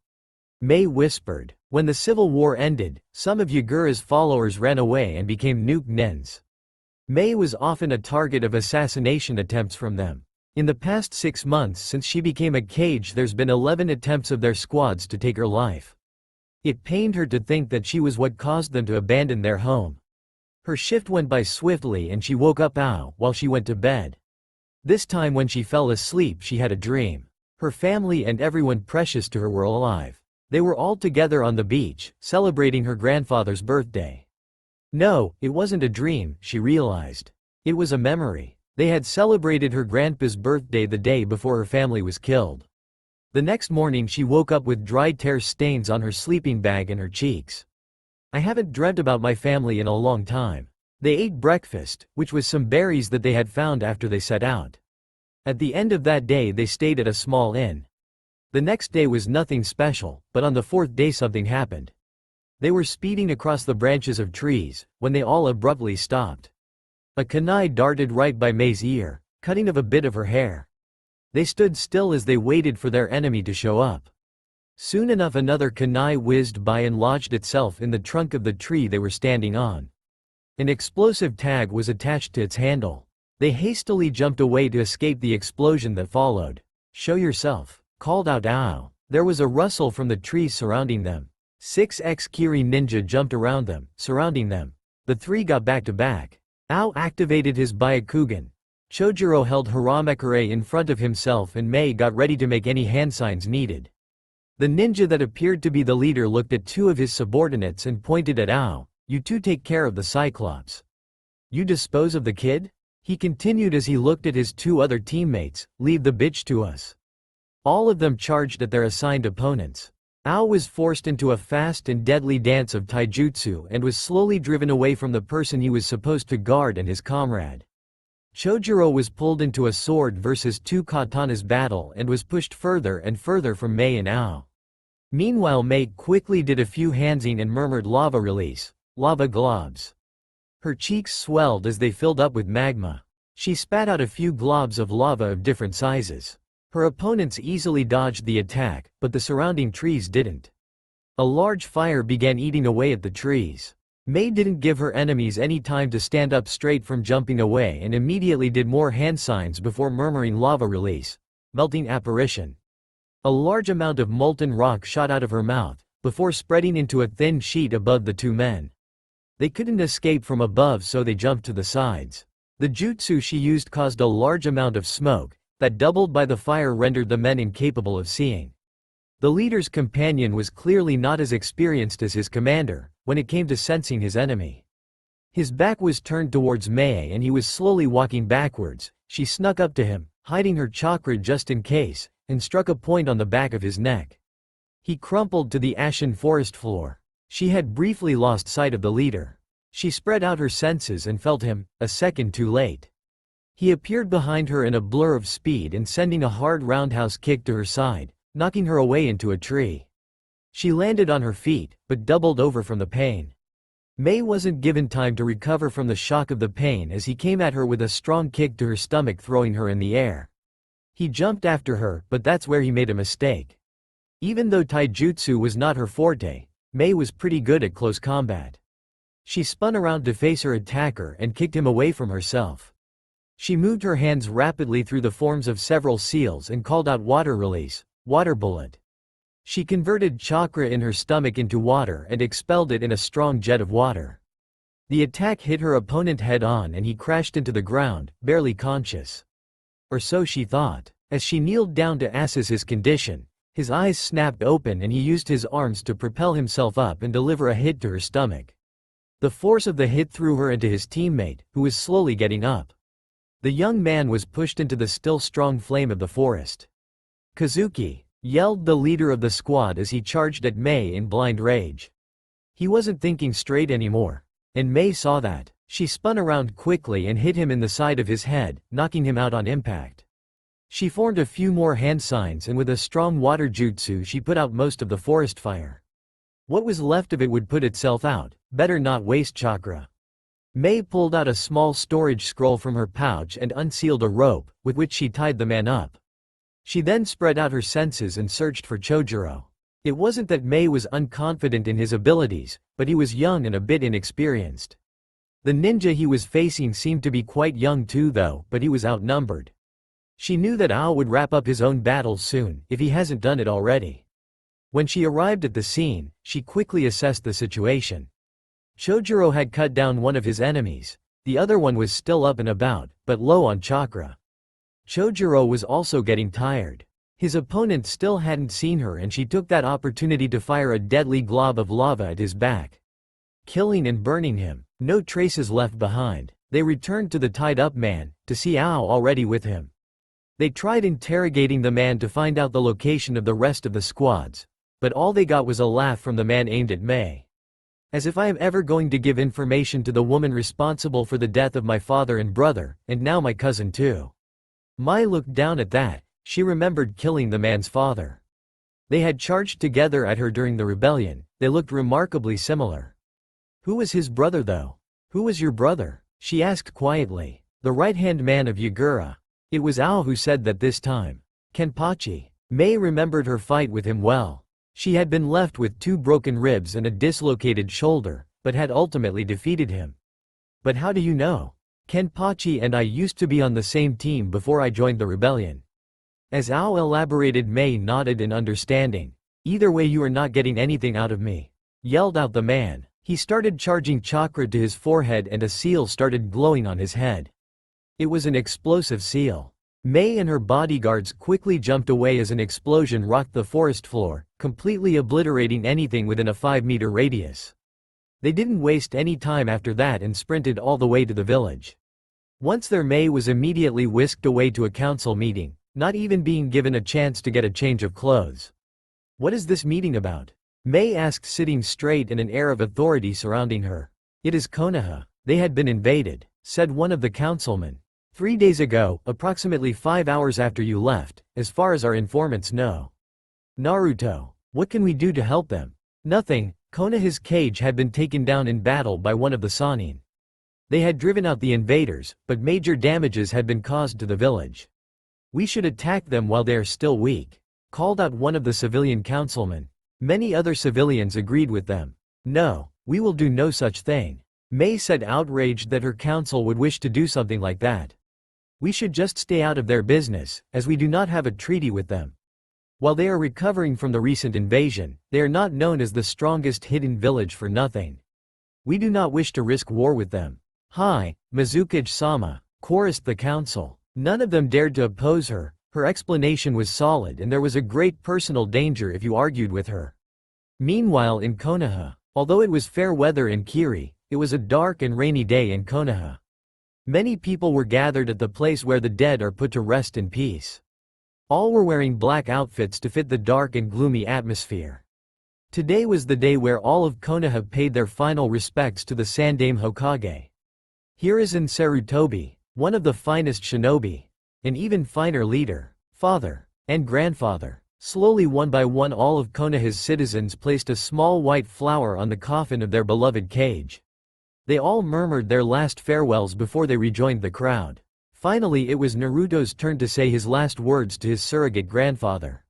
Speaker 1: Mei whispered. When the civil war ended, some of Yagura's followers ran away and became nuke nens. Mei was often a target of assassination attempts from them. In the past 6 months since she became a Kage, there's been 11 attempts of their squads to take her life. It pained her to think that she was what caused them to abandon their home. Her shift went by swiftly and she woke up Ao while she went to bed. This time when she fell asleep she had a dream. Her family and everyone precious to her were alive. They were all together on the beach, celebrating her grandfather's birthday. No, it wasn't a dream, she realized. It was a memory. They had celebrated her grandpa's birthday the day before her family was killed. The next morning she woke up with dry tear stains on her sleeping bag and her cheeks. "I haven't dreamt about my family in a long time." They ate breakfast, which was some berries that they had found after they set out. At the end of that day they stayed at a small inn. The next day was nothing special, but on the 4th day something happened. They were speeding across the branches of trees, when they all abruptly stopped. A kunai darted right by Mei's ear, cutting off a bit of her hair. They stood still as they waited for their enemy to show up. Soon enough another kunai whizzed by and lodged itself in the trunk of the tree they were standing on. An explosive tag was attached to its handle. They hastily jumped away to escape the explosion that followed. "Show yourself," called out Ao. There was a rustle from the trees surrounding them. 6 ex-Kiri ninja jumped around them, surrounding them. The three got back to back. Ao activated his Byakugan. Chojuro held Haramekure in front of himself and Mei got ready to make any hand signs needed. The ninja that appeared to be the leader looked at 2 of his subordinates and pointed at Ao. "You two take care of the Cyclops. You dispose of the kid?" He continued as he looked at his 2 other teammates. "Leave the bitch to us." All of them charged at their assigned opponents. Ao was forced into a fast and deadly dance of taijutsu and was slowly driven away from the person he was supposed to guard and his comrade. Chojuro was pulled into a sword versus 2 katanas battle and was pushed further and further from Mei and Ao. Meanwhile Mei quickly did a few handsing and murmured lava release, lava globs. Her cheeks swelled as they filled up with magma. She spat out a few globs of lava of different sizes. Her opponents easily dodged the attack, but the surrounding trees didn't. A large fire began eating away at the trees. Mei didn't give her enemies any time to stand up straight from jumping away and immediately did more hand signs before murmuring lava release, melting apparition. A large amount of molten rock shot out of her mouth, before spreading into a thin sheet above the 2 men. They couldn't escape from above so they jumped to the sides. The jutsu she used caused a large amount of smoke, that doubled by the fire rendered the men incapable of seeing. The leader's companion was clearly not as experienced as his commander, when it came to sensing his enemy. His back was turned towards Mei and he was slowly walking backwards. She snuck up to him, hiding her chakra just in case, and struck a point on the back of his neck. He crumpled to the ashen forest floor. She had briefly lost sight of the leader. She spread out her senses and felt him, a second too late. He appeared behind her in a blur of speed and sending a hard roundhouse kick to her side, knocking her away into a tree. She landed on her feet, but doubled over from the pain. Mei wasn't given time to recover from the shock of the pain as he came at her with a strong kick to her stomach, throwing her in the air. He jumped after her, but that's where he made a mistake. Even though taijutsu was not her forte, Mei was pretty good at close combat. She spun around to face her attacker and kicked him away from herself. She moved her hands rapidly through the forms of several seals and called out water release, water bullet. She converted chakra in her stomach into water and expelled it in a strong jet of water. The attack hit her opponent head-on and he crashed into the ground, barely conscious. Or so she thought. As she kneeled down to assess his condition, his eyes snapped open and he used his arms to propel himself up and deliver a hit to her stomach. The force of the hit threw her into his teammate, who was slowly getting up. The young man was pushed into the still strong flame of the forest. "Kazuki!" yelled the leader of the squad as he charged at Mei in blind rage. He wasn't thinking straight anymore. And Mei saw that. She spun around quickly and hit him in the side of his head, knocking him out on impact. She formed a few more hand signs and with a strong water jutsu she put out most of the forest fire. What was left of it would put itself out, better not waste chakra. Mei pulled out a small storage scroll from her pouch and unsealed a rope, with which she tied the man up. She then spread out her senses and searched for Chojuro. It wasn't that Mei was unconfident in his abilities, but he was young and a bit inexperienced. The ninja he was facing seemed to be quite young too though, but he was outnumbered. She knew that Ao would wrap up his own battles soon, if he hasn't done it already. When she arrived at the scene, she quickly assessed the situation. Chojuro had cut down one of his enemies. The other one was still up and about, but low on chakra. Chojuro was also getting tired. His opponent still hadn't seen her and she took that opportunity to fire a deadly glob of lava at his back, killing and burning him. No traces left behind. They returned to the tied-up man, to see Ao already with him. They tried interrogating the man to find out the location of the rest of the squads, but all they got was a laugh from the man aimed at Mei. "As if I am ever going to give information to the woman responsible for the death of my father and brother, and now my cousin too." Mai looked down at that. She remembered killing the man's father. They had charged together at her during the rebellion. They looked remarkably similar. Who was his brother though? "Who was your brother?" she asked quietly. "The right-hand man of Yagura." It was Ao who said that this time. Kenpachi. Mei remembered her fight with him well. She had been left with 2 broken ribs and a dislocated shoulder, but had ultimately defeated him. "But how do you know?" "Kenpachi and I used to be on the same team before I joined the rebellion." As Ao elaborated, Mei nodded in understanding. "Either way you are not getting anything out of me," yelled out the man. He started charging chakra to his forehead and a seal started glowing on his head. It was an explosive seal. Mei and her bodyguards quickly jumped away as an explosion rocked the forest floor, completely obliterating anything within a 5-meter radius. They didn't waste any time after that and sprinted all the way to the village. Once there, Mei was immediately whisked away to a council meeting, not even being given a chance to get a change of clothes. "What is this meeting about?" Mei asked, sitting straight and an air of authority surrounding her. "It is Konoha. They had been invaded," said one of the councilmen. 3 days ago, approximately 5 hours after you left, as far as our informants know." "Naruto. What can we do to help them?" "Nothing. Konoha's cage had been taken down in battle by one of the Sannin. They had driven out the invaders, but major damages had been caused to the village. We should attack them while they are still weak," called out one of the civilian councilmen. Many other civilians agreed with them. "No, we will do no such thing." Mei said, outraged that her council would wish to do something like that. "We should just stay out of their business, as we do not have a treaty with them. While they are recovering from the recent invasion, they are not known as the strongest hidden village for nothing. We do not wish to risk war with them." "Hi, Mizukage-sama," chorused the council. None of them dared to oppose her. Her explanation was solid and there was a great personal danger if you argued with her. Meanwhile in Konoha, although it was fair weather in Kiri, it was a dark and rainy day in Konoha. Many people were gathered at the place where the dead are put to rest in peace. All were wearing black outfits to fit the dark and gloomy atmosphere. Today was the day where all of Konoha paid their final respects to the Sandaime Hokage. Hiruzen Sarutobi, one of the finest shinobi, an even finer leader, father, and grandfather. Slowly, one by one, all of Konoha's citizens placed a small white flower on the coffin of their beloved cage. They all murmured their last farewells before they rejoined the crowd. Finally it was Naruto's turn to say his last words to his surrogate grandfather.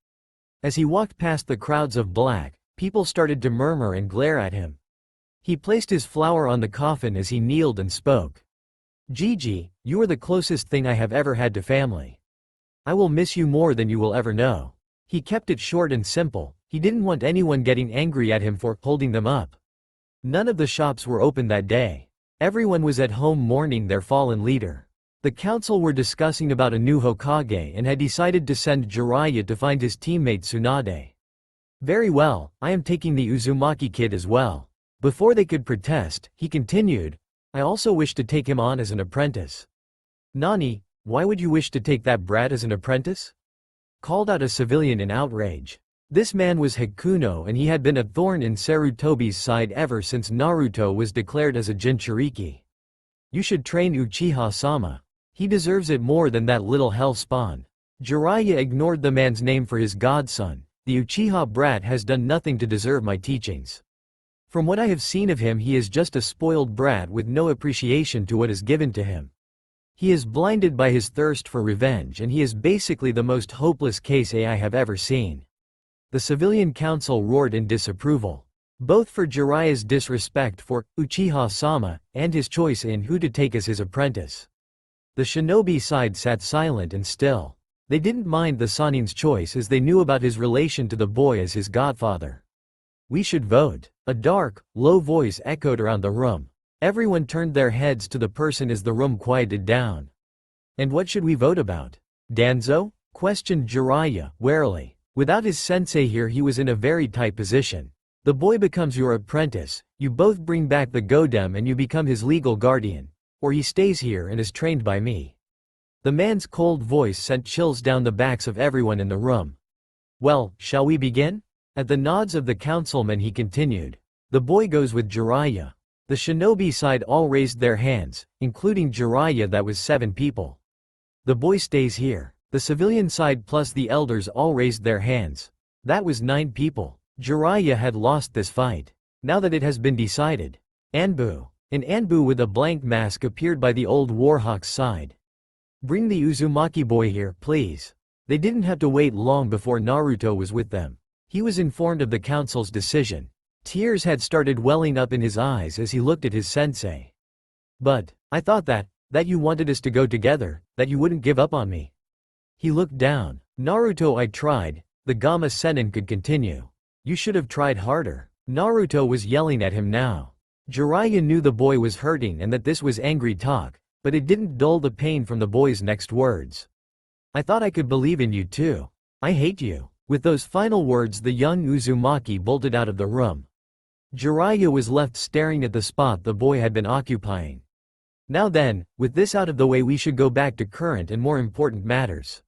Speaker 1: As he walked past the crowds of black, people started to murmur and glare at him. He placed his flower on the coffin as he kneeled and spoke. "Gigi, you are the closest thing I have ever had to family. I will miss you more than you will ever know." He kept it short and simple, He didn't want anyone getting angry at him for holding them up. None of the shops were open that day. Everyone was at home mourning their fallen leader. The council were discussing about a new Hokage and had decided to send Jiraiya to find his teammate Tsunade. Very well, I am taking the Uzumaki kid as well. Before they could protest, he continued, I also wish to take him on as an apprentice. Nani, why would you wish to take that brat as an apprentice? Called out a civilian in outrage. This man was Hakuno and he had been a thorn in Sarutobi's side ever since Naruto was declared as a Jinchuriki. You should train Uchiha-sama. He deserves it more than that little hell spawn. Jiraiya ignored the man's name for his godson. The Uchiha brat has done nothing to deserve my teachings. From what I have seen of him, he is just a spoiled brat with no appreciation to what is given to him. He is blinded by his thirst for revenge and he is basically the most hopeless case I have ever seen. The civilian council roared in disapproval. Both for Jiraiya's disrespect for Uchiha-sama and his choice in who to take as his apprentice. The shinobi side sat silent and still. They didn't mind the Sanin's choice as they knew about his relation to the boy as his godfather. We should vote. A dark, low voice echoed around the room. Everyone turned their heads to the person as the room quieted down. And what should we vote about? Danzo? Questioned Jiraiya, warily. Without his sensei here he was in a very tight position. The boy becomes your apprentice, you both bring back the Godem and you become his legal guardian. Or he stays here and is trained by me. The man's cold voice sent chills down the backs of everyone in the room. Well, shall we begin? At the nods of the councilmen he continued. The boy goes with Jiraiya. The shinobi side all raised their hands, including Jiraiya. That was 7 people. The boy stays here. The civilian side plus the elders all raised their hands. That was 9 people. Jiraiya had lost this fight. Now that it has been decided. Anbu. An Anbu with a blank mask appeared by the old Warhawk's side. Bring the Uzumaki boy here, please. They didn't have to wait long before Naruto was with them. He was informed of the council's decision. Tears had started welling up in his eyes as he looked at his sensei. But, I thought that you wanted us to go together, that you wouldn't give up on me. He looked down. Naruto, I tried. The Gamma Sennin could continue. You should have tried harder. Naruto was yelling at him now. Jiraiya knew the boy was hurting and that this was angry talk, but it didn't dull the pain from the boy's next words. I thought I could believe in you too. I hate you. With those final words the young Uzumaki bolted out of the room. Jiraiya was left staring at the spot the boy had been occupying. Now then, with this out of the way we should go back to current and more important matters.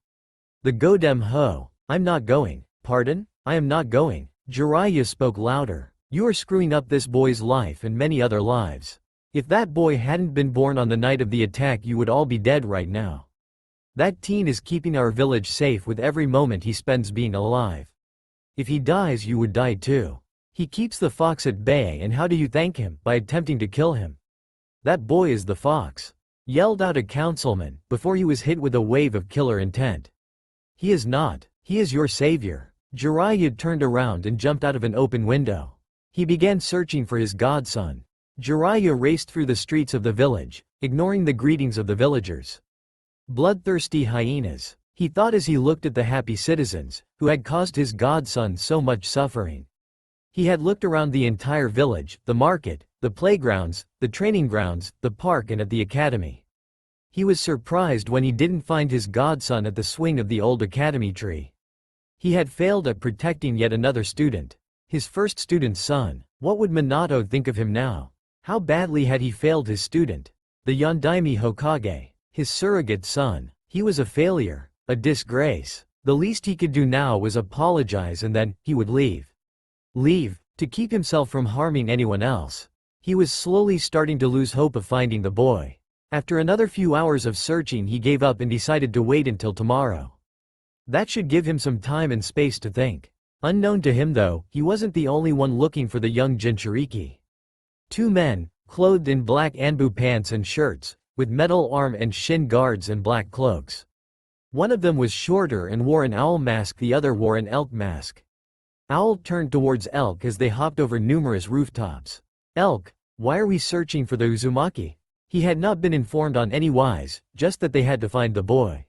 Speaker 1: The Godem Ho. I'm not going. Pardon? I am not going. Jiraiya spoke louder. You are screwing up this boy's life and many other lives. If that boy hadn't been born on the night of the attack you would all be dead right now. That teen is keeping our village safe with every moment he spends being alive. If he dies you would die too. He keeps the fox at bay and how do you thank him? By attempting to kill him. That boy is the fox. Yelled out a councilman, before he was hit with a wave of killer intent. He is not. He is your savior. Jiraiya turned around and jumped out of an open window. He began searching for his godson. Jiraiya raced through the streets of the village, ignoring the greetings of the villagers. Bloodthirsty hyenas, he thought as he looked at the happy citizens, who had caused his godson so much suffering. He had looked around the entire village, the market, the playgrounds, the training grounds, the park and at the academy. He was surprised when he didn't find his godson at the swing of the old academy tree. He had failed at protecting yet another student. His first student's son. What would Minato think of him now? How badly had he failed his student? The Yondaime Hokage. His surrogate son. He was a failure. A disgrace. The least he could do now was apologize and then, he would leave. Leave, to keep himself from harming anyone else. He was slowly starting to lose hope of finding the boy. After another few hours of searching he gave up and decided to wait until tomorrow. That should give him some time and space to think. Unknown to him though, he wasn't the only one looking for the young Jinchuriki. 2 men, clothed in black Anbu pants and shirts, with metal arm and shin guards and black cloaks. One of them was shorter and wore an owl mask, the other wore an elk mask. Owl turned towards Elk as they hopped over numerous rooftops. Elk, why are we searching for the Uzumaki? He had not been informed on any wise, just that they had to find the boy.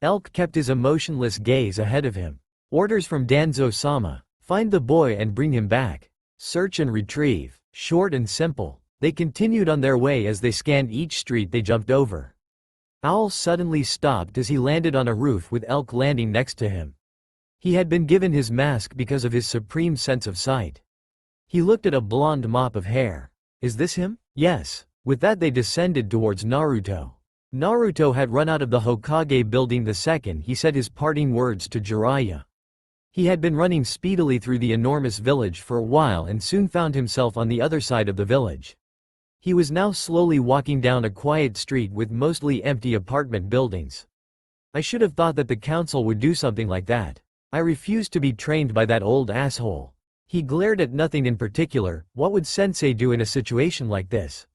Speaker 1: Elk kept his emotionless gaze ahead of him. Orders from Danzo-sama. Find the boy and bring him back. Search and retrieve. Short and simple. They continued on their way. As they scanned each street they jumped over. Owl suddenly stopped as he landed on a roof with Elk landing next to him. He had been given his mask because of his supreme sense of sight. He looked at a blonde mop of hair. Is this him? Yes. With that they descended towards Naruto. Naruto had run out of the Hokage building the second he said his parting words to Jiraiya. He had been running speedily through the enormous village for a while and soon found himself on the other side of the village. He was now slowly walking down a quiet street with mostly empty apartment buildings. I should have thought that the council would do something like that. I refused to be trained by that old asshole. He glared at nothing in particular. What would Sensei do in a situation like this?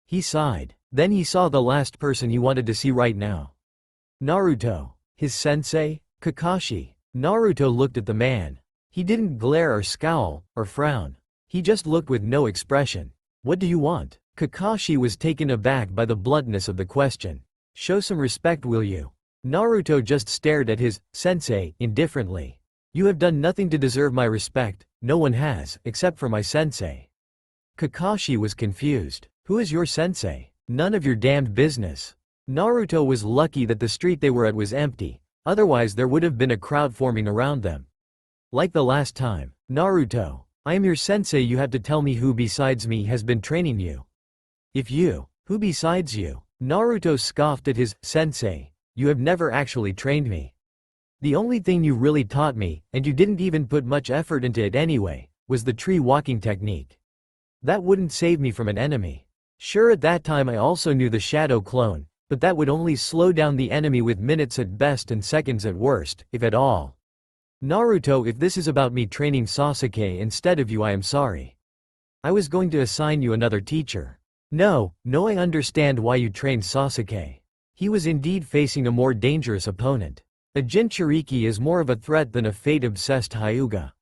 Speaker 1: He sighed. Then he saw the last person he wanted to see right now. Naruto. His sensei? Kakashi. Naruto looked at the man. He didn't glare or scowl, or frown. He just looked with no expression. What do you want? Kakashi was taken aback by the bluntness of the question. Show some respect, will you? Naruto just stared at his sensei indifferently. You have done nothing to deserve my respect. No one has, except for my sensei. Kakashi was confused. Who is your sensei? None of your damned business. Naruto was lucky that the street they were at was empty, otherwise there would have been a crowd forming around them. Like the last time. Naruto, I am your sensei. You have to tell me who besides me has been training you. If you, who besides you? Naruto scoffed at his sensei. You have never actually trained me. The only thing you really taught me, and you didn't even put much effort into it anyway, was the tree walking technique. That wouldn't save me from an enemy. Sure, at that time I also knew the shadow clone, but that would only slow down the enemy with minutes at best and seconds at worst, if at all. Naruto, if this is about me training Sasuke instead of you, I am sorry. I was going to assign you another teacher. No, I understand why you trained Sasuke. He was indeed facing a more dangerous opponent. A Jinchuriki is more of a threat than a fate-obsessed Hyuga.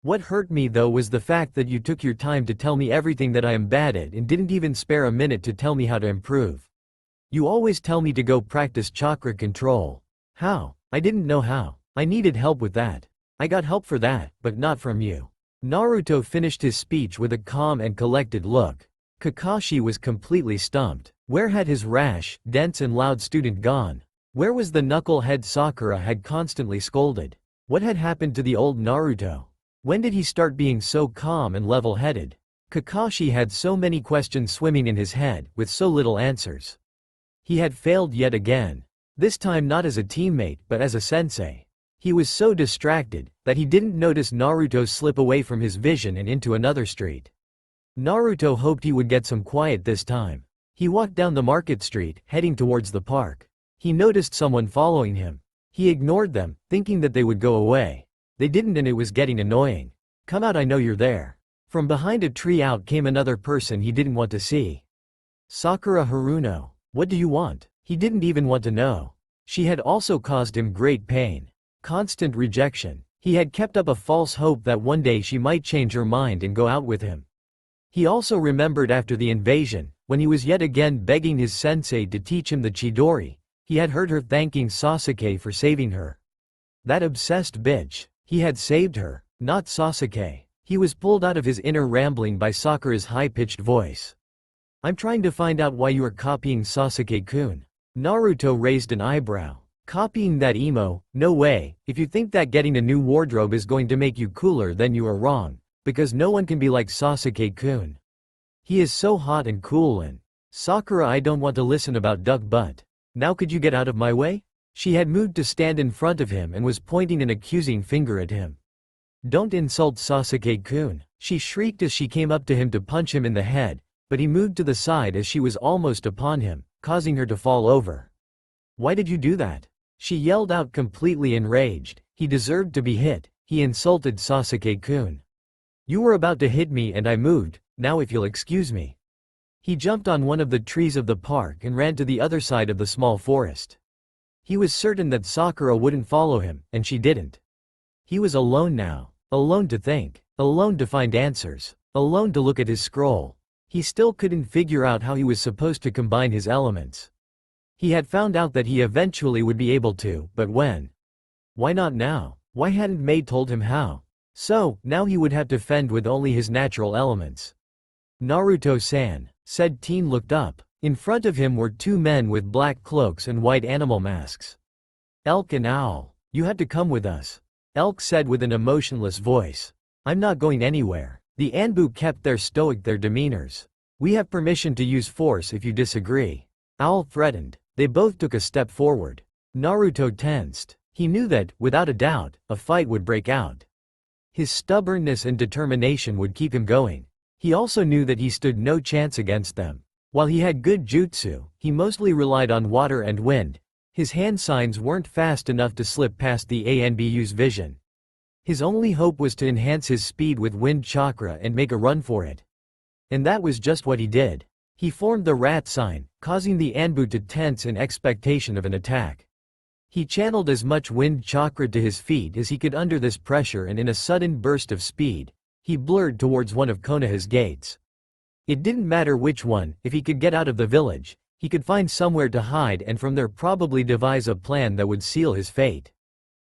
Speaker 1: What hurt me though was the fact that you took your time to tell me everything that I am bad at and didn't even spare a minute to tell me how to improve. You always tell me to go practice chakra control. How? I didn't know how. I needed help with that. I got help for that, but not from you. Naruto finished his speech with a calm and collected look. Kakashi was completely stumped. Where had his rash, dense and loud student gone? Where was the knucklehead Sakura had constantly scolded? What had happened to the old Naruto? When did he start being so calm and level-headed? Kakashi had so many questions swimming in his head, with so little answers. He had failed yet again. This time not as a teammate, but as a sensei. He was so distracted, that he didn't notice Naruto slip away from his vision and into another street. Naruto hoped he would get some quiet this time. He walked down the market street, heading towards the park. He noticed someone following him. He ignored them, thinking that they would go away. They didn't, and it was getting annoying. Come out, I know you're there. From behind a tree out came another person he didn't want to see. Sakura Haruno. What do you want? He didn't even want to know. She had also caused him great pain. Constant rejection. He had kept up a false hope that one day she might change her mind and go out with him. He also remembered after the invasion, when he was yet again begging his sensei to teach him the Chidori, he had heard her thanking Sasuke for saving her. That obsessed bitch. He had saved her, not Sasuke. He was pulled out of his inner rambling by Sakura's high-pitched voice. I'm trying to find out why you are copying Sasuke-kun. Naruto raised an eyebrow. Copying that emo? No way. If you think that getting a new wardrobe is going to make you cooler, then you are wrong, because no one can be like Sasuke-kun. He is so hot and cool and… Sakura, I don't want to listen about duck butt. Now could you get out of my way? She had moved to stand in front of him and was pointing an accusing finger at him. Don't insult Sasuke-kun, she shrieked as she came up to him to punch him in the head, but he moved to the side as she was almost upon him, causing her to fall over. Why did you do that? She yelled out, completely enraged. He deserved to be hit. He insulted Sasuke-kun. You were about to hit me and I moved, now if you'll excuse me. He jumped on one of the trees of the park and ran to the other side of the small forest. He was certain that Sakura wouldn't follow him, and she didn't. He was alone now. Alone to think. Alone to find answers. Alone to look at his scroll. He still couldn't figure out how he was supposed to combine his elements. He had found out that he eventually would be able to, but when? Why not now? Why hadn't May told him how? So, now he would have to fend with only his natural elements. Naruto-san, said Teen looked up. In front of him were two men with black cloaks and white animal masks. Elk and Owl, you had to come with us. Elk said with an emotionless voice. I'm not going anywhere. The Anbu kept their demeanors. We have permission to use force if you disagree. Owl threatened. They both took a step forward. Naruto tensed. He knew that, without a doubt, a fight would break out. His stubbornness and determination would keep him going. He also knew that he stood no chance against them. While he had good jutsu, he mostly relied on water and wind. His hand signs weren't fast enough to slip past the Anbu's vision. His only hope was to enhance his speed with wind chakra and make a run for it. And that was just what he did. He formed the rat sign, causing the Anbu to tense in expectation of an attack. He channeled as much wind chakra to his feet as he could under this pressure, and in a sudden burst of speed, he blurred towards one of Konoha's gates. It didn't matter which one, if he could get out of the village, he could find somewhere to hide and from there probably devise a plan that would seal his fate.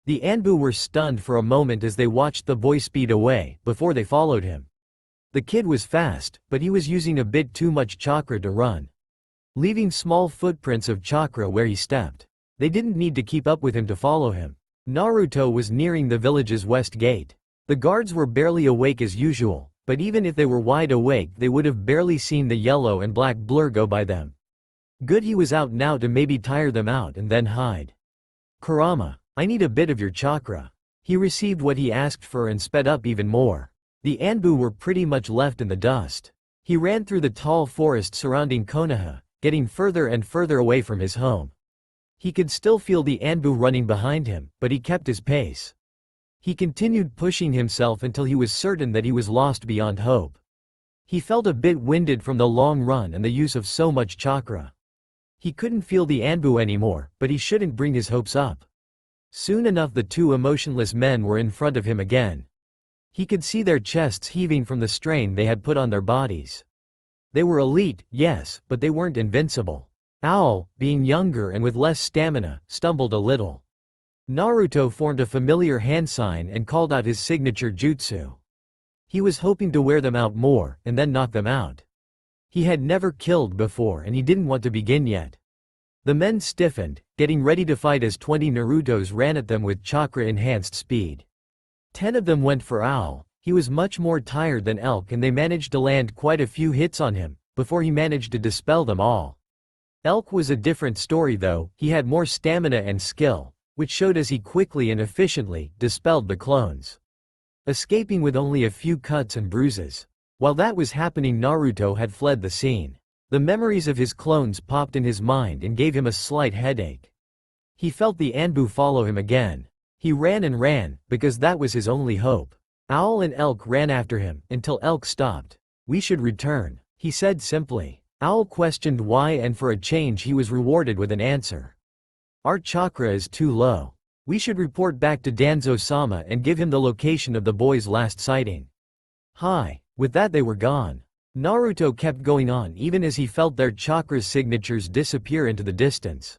Speaker 1: The Anbu were stunned for a moment as they watched the boy speed away, before they followed him. The kid was fast, but he was using a bit too much chakra to run, leaving small footprints of chakra where he stepped. They didn't need to keep up with him to follow him. Naruto was nearing the village's west gate. The guards were barely awake as usual, but even if they were wide awake they would have barely seen the yellow and black blur go by them. Good he was out now to maybe tire them out and then hide. Kurama, I need a bit of your chakra. He received what he asked for and sped up even more. The Anbu were pretty much left in the dust. He ran through the tall forest surrounding Konoha, getting further and further away from his home. He could still feel the Anbu running behind him, but he kept his pace. He continued pushing himself until he was certain that he was lost beyond hope. He felt a bit winded from the long run and the use of so much chakra. He couldn't feel the Anbu anymore, but he shouldn't bring his hopes up. Soon enough the two emotionless men were in front of him again. He could see their chests heaving from the strain they had put on their bodies. They were elite, yes, but they weren't invincible. Owl, being younger and with less stamina, stumbled a little. Naruto formed a familiar hand sign and called out his signature jutsu. He was hoping to wear them out more, and then knock them out. He had never killed before and he didn't want to begin yet. The men stiffened, getting ready to fight as 20 Narutos ran at them with chakra-enhanced speed. 10 of them went for Owl. He was much more tired than Elk and they managed to land quite a few hits on him, before he managed to dispel them all. Elk was a different story though, he had more stamina and skill, which showed as he quickly and efficiently dispelled the clones, escaping with only a few cuts and bruises. While that was happening Naruto had fled the scene. The memories of his clones popped in his mind and gave him a slight headache. He felt the Anbu follow him again. He ran and ran, because that was his only hope. Owl and Elk ran after him, until Elk stopped. We should return, he said simply. Owl questioned why, and for a change he was rewarded with an answer. Our chakra is too low. We should report back to Danzo-sama and give him the location of the boy's last sighting. Hi. With that they were gone. Naruto kept going on even as he felt their chakra's signatures disappear into the distance.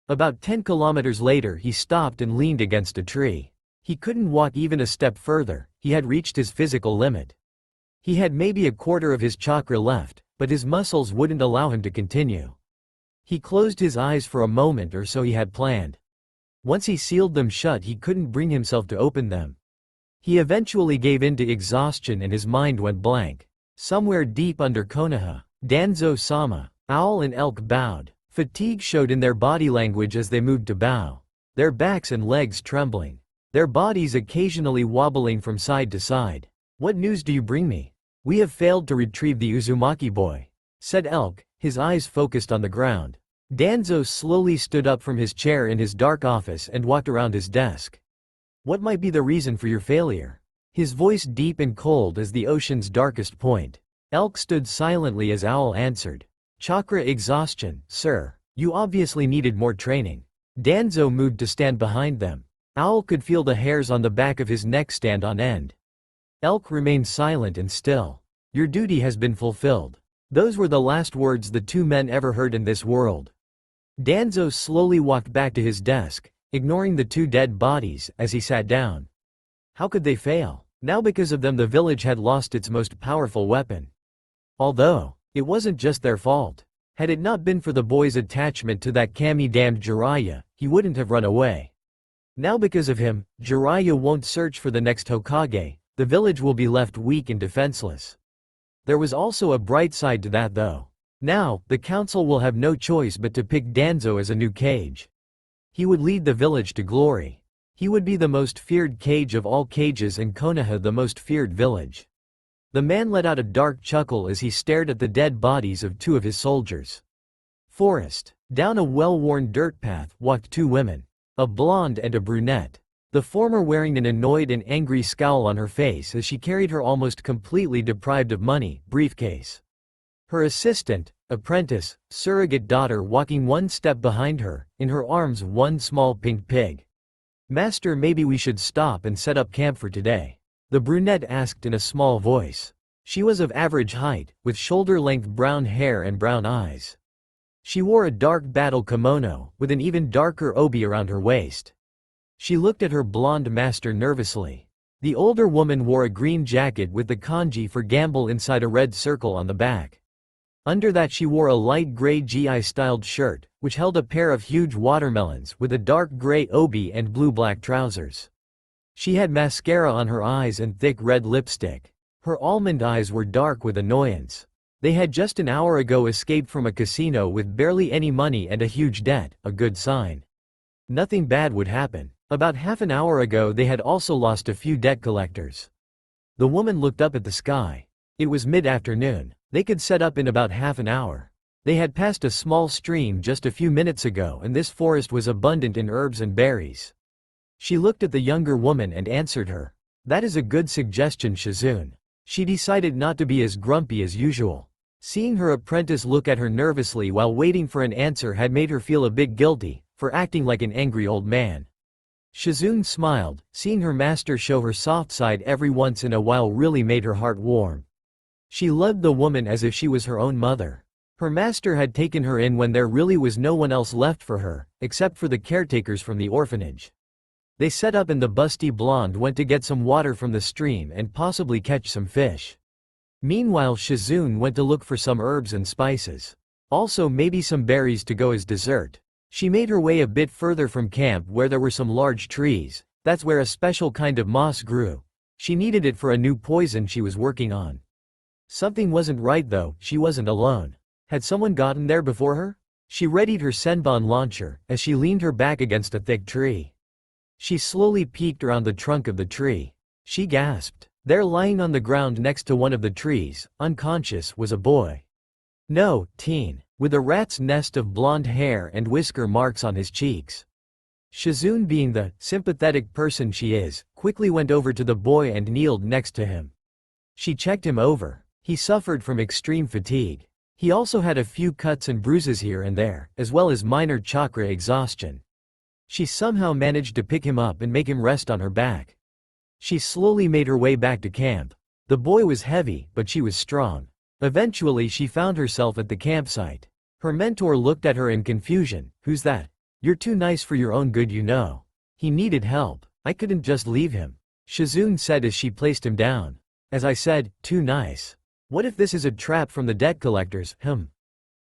Speaker 1: About 10 kilometers later he stopped and leaned against a tree. He couldn't walk even a step further, he had reached his physical limit. He had maybe a quarter of his chakra left, but his muscles wouldn't allow him to continue. He closed his eyes for a moment or so he had planned. Once he sealed them shut he couldn't bring himself to open them. He eventually gave in to exhaustion and his mind went blank. Somewhere deep under Konoha, Danzo-sama, Owl and Elk bowed. Fatigue showed in their body language as they moved to bow. Their backs and legs trembling. Their bodies occasionally wobbling from side to side. What news do you bring me? We have failed to retrieve the Uzumaki boy, said Elk, his eyes focused on the ground. Danzo slowly stood up from his chair in his dark office and walked around his desk. What might be the reason for your failure? His voice deep and cold as the ocean's darkest point. Elk stood silently as Owl answered. Chakra exhaustion, sir. You obviously needed more training. Danzo moved to stand behind them. Owl could feel the hairs on the back of his neck stand on end. Elk remained silent and still. Your duty has been fulfilled. Those were the last words the two men ever heard in this world. Danzo slowly walked back to his desk, ignoring the two dead bodies as he sat down. How could they fail? Now because of them the village had lost its most powerful weapon. Although, it wasn't just their fault. Had it not been for the boy's attachment to that Kami-damned Jiraiya, he wouldn't have run away. Now because of him, Jiraiya won't search for the next Hokage, the village will be left weak and defenseless. There was also a bright side to that though. Now, the council will have no choice but to pick Danzo as a new Kage. He would lead the village to glory. He would be the most feared Kage of all Kages and Konoha the most feared village. The man let out a dark chuckle as he stared at the dead bodies of two of his soldiers. Forest. Down a well-worn dirt path walked two women. A blonde and a brunette. The former wearing an annoyed and angry scowl on her face as she carried her almost completely deprived of money briefcase. Her assistant, apprentice, surrogate daughter walking one step behind her, in her arms one small pink pig. "Master, maybe we should stop and set up camp for today," the brunette asked in a small voice. She was of average height, with shoulder-length brown hair and brown eyes. She wore a dark battle kimono, with an even darker obi around her waist. She looked at her blonde master nervously. The older woman wore a green jacket with the kanji for gamble inside a red circle on the back. Under that she wore a light gray GI-styled shirt, which held a pair of huge watermelons with a dark gray obi and blue-black trousers. She had mascara on her eyes and thick red lipstick. Her almond eyes were dark with annoyance. They had just an hour ago escaped from a casino with barely any money and a huge debt, a good sign. Nothing bad would happen. About half an hour ago they had also lost a few debt collectors. The woman looked up at the sky. It was mid-afternoon. They could set up in about half an hour. They had passed a small stream just a few minutes ago and this forest was abundant in herbs and berries. She looked at the younger woman and answered her. "That is a good suggestion, Shizune." She decided not to be as grumpy as usual. Seeing her apprentice look at her nervously while waiting for an answer had made her feel a bit guilty, for acting like an angry old man. Shizune smiled, seeing her master show her soft side every once in a while really made her heart warm. She loved the woman as if she was her own mother. Her master had taken her in when there really was no one else left for her, except for the caretakers from the orphanage. They set up and the busty blonde went to get some water from the stream and possibly catch some fish. Meanwhile Shizune went to look for some herbs and spices. Also maybe some berries to go as dessert. She made her way a bit further from camp where there were some large trees. That's where a special kind of moss grew. She needed it for a new poison she was working on. Something wasn't right though, she wasn't alone. Had someone gotten there before her? She readied her senbon launcher, as she leaned her back against a thick tree. She slowly peeked around the trunk of the tree. She gasped. There lying on the ground next to one of the trees, unconscious, was a boy. No, teen, with a rat's nest of blonde hair and whisker marks on his cheeks. Shizune, being the sympathetic person she is, quickly went over to the boy and kneeled next to him. She checked him over. He suffered from extreme fatigue. He also had a few cuts and bruises here and there, as well as minor chakra exhaustion. She somehow managed to pick him up and make him rest on her back. She slowly made her way back to camp. The boy was heavy, but she was strong. Eventually she found herself at the campsite. Her mentor looked at her in confusion. "Who's that? You're too nice for your own good, you know. He needed help. I couldn't just leave him," Shizune said as she placed him down. "As I said, too nice. What if this is a trap from the debt collectors,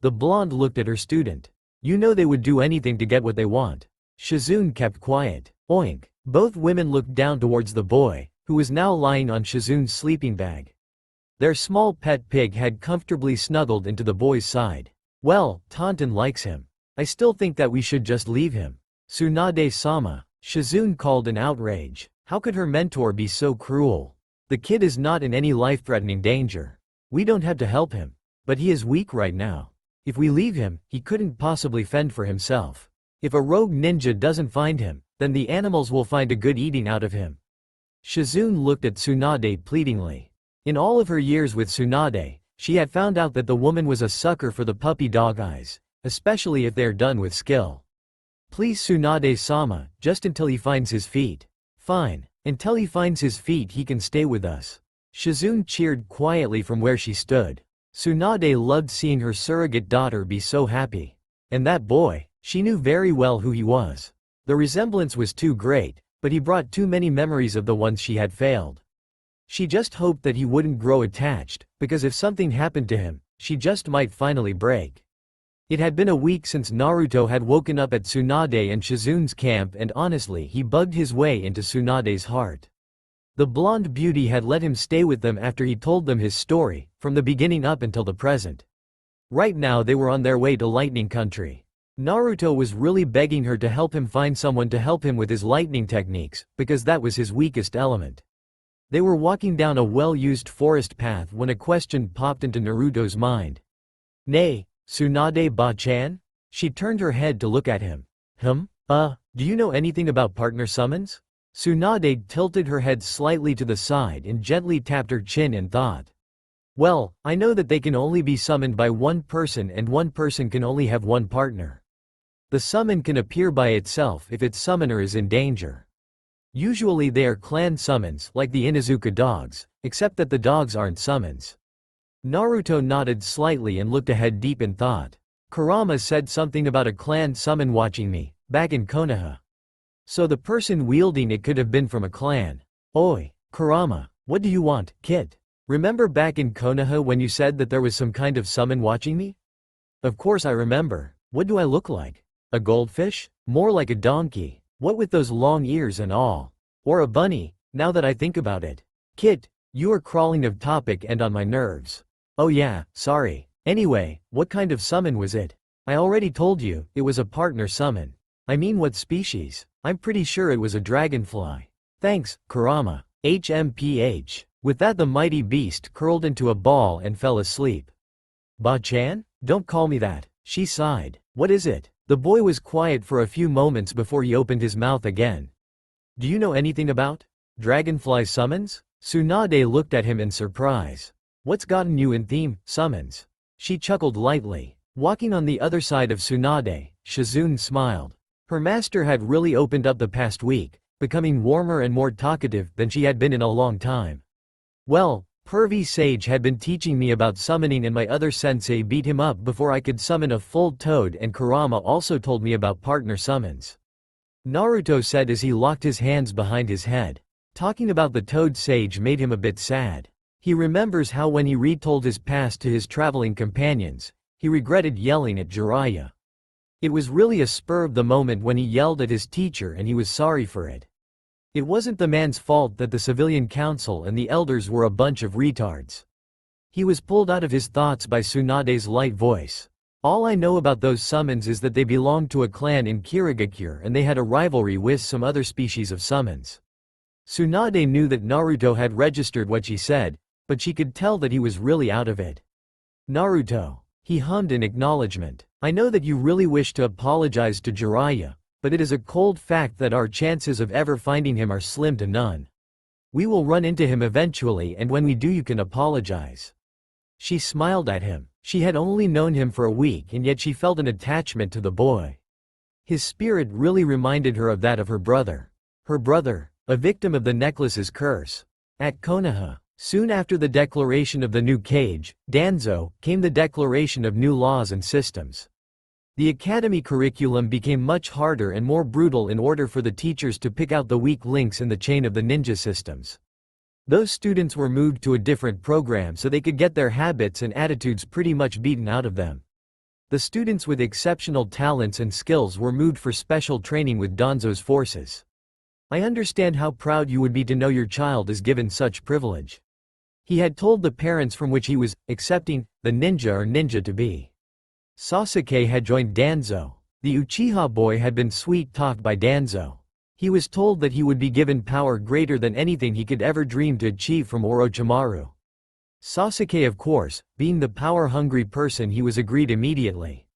Speaker 1: The blonde looked at her student. "You know they would do anything to get what they want." Shizune kept quiet. Oink. Both women looked down towards the boy, who was now lying on Shizune's sleeping bag. Their small pet pig had comfortably snuggled into the boy's side. "Well, Taunton likes him. I still think that we should just leave him." "Tsunade-sama," Shizune called in outrage. How could her mentor be so cruel? The kid is not in any life-threatening danger. We don't have to help him. But he is weak right now. If we leave him, he couldn't possibly fend for himself. If a rogue ninja doesn't find him, then the animals will find a good eating out of him. Shizune looked at Tsunade pleadingly. In all of her years with Tsunade, she had found out that the woman was a sucker for the puppy dog eyes, especially if they're done with skill. "Please Tsunade-sama, just until he finds his feet." "Fine. Until he finds his feet he can stay with us." Shizune cheered quietly from where she stood. Tsunade loved seeing her surrogate daughter be so happy. And that boy, she knew very well who he was. The resemblance was too great, but he brought too many memories of the ones she had failed. She just hoped that he wouldn't grow attached, because if something happened to him, she just might finally break. It had been a week since Naruto had woken up at Tsunade and Shizune's camp, and honestly he bugged his way into Tsunade's heart. The blonde beauty had let him stay with them after he told them his story, from the beginning up until the present. Right now they were on their way to Lightning Country. Naruto was really begging her to help him find someone to help him with his lightning techniques, because that was his weakest element. They were walking down a well-used forest path when a question popped into Naruto's mind. "Nay, Tsunade Ba-chan?" She turned her head to look at him. Do you know anything about partner summons?" Tsunade tilted her head slightly to the side and gently tapped her chin in thought. "Well, I know that they can only be summoned by one person and one person can only have one partner. The summon can appear by itself if its summoner is in danger. Usually they are clan summons like the Inuzuka dogs, except that the dogs aren't summons." Naruto nodded slightly and looked ahead deep in thought. "Kurama said something about a clan summon watching me, back in Konoha. So the person wielding it could have been from a clan. Oi, Kurama, what do you want, kid? Remember back in Konoha when you said that there was some kind of summon watching me?" "Of course I remember. What do I look like? A goldfish? More like a donkey. What with those long ears and all. Or a bunny, now that I think about it. Kid, you are crawling off topic and on my nerves." "Oh yeah, sorry. Anyway, what kind of summon was it?" "I already told you, it was a partner summon." "I mean what species?" "I'm pretty sure it was a dragonfly." "Thanks, Kurama. HMPH. With that the mighty beast curled into a ball and fell asleep. "Ba-chan? Don't call me that," she sighed. "What is it?" The boy was quiet for a few moments before he opened his mouth again. "Do you know anything about dragonfly summons?" Tsunade looked at him in surprise. "What's gotten you in theme, summons?" She chuckled lightly. Walking on the other side of Tsunade, Shizune smiled. Her master had really opened up the past week, becoming warmer and more talkative than she had been in a long time. "Well, Pervy Sage had been teaching me about summoning and my other sensei beat him up before I could summon a full toad, and Kurama also told me about partner summons," Naruto said as he locked his hands behind his head. Talking about the toad sage made him a bit sad. He remembers how when he retold his past to his traveling companions, he regretted yelling at Jiraiya. It was really a spur of the moment when he yelled at his teacher and he was sorry for it. It wasn't the man's fault that the civilian council and the elders were a bunch of retards. He was pulled out of his thoughts by Tsunade's light voice. "All I know about those summons is that they belonged to a clan in Kirigakure and they had a rivalry with some other species of summons." Tsunade knew that Naruto had registered what she said, but she could tell that he was really out of it. "Naruto," he hummed in acknowledgement, "I know that you really wish to apologize to Jiraiya, but it is a cold fact that our chances of ever finding him are slim to none. We will run into him eventually, and when we do you can apologize." She smiled at him. She had only known him for a week and yet she felt an attachment to the boy. His spirit really reminded her of that of her brother. Her brother, a victim of the necklace's curse. At Konoha, soon after the declaration of the new cage, Danzo, came the declaration of new laws and systems. The academy curriculum became much harder and more brutal in order for the teachers to pick out the weak links in the chain of the ninja systems. Those students were moved to a different program so they could get their habits and attitudes pretty much beaten out of them. The students with exceptional talents and skills were moved for special training with Danzo's forces. "I understand how proud you would be to know your child is given such privilege." He had told the parents from which he was accepting the ninja to be. Sasuke had joined Danzo. The Uchiha boy had been sweet-talked by Danzo. He was told that he would be given power greater than anything he could ever dream to achieve from Orochimaru. Sasuke, of course, being the power-hungry person he was, agreed immediately.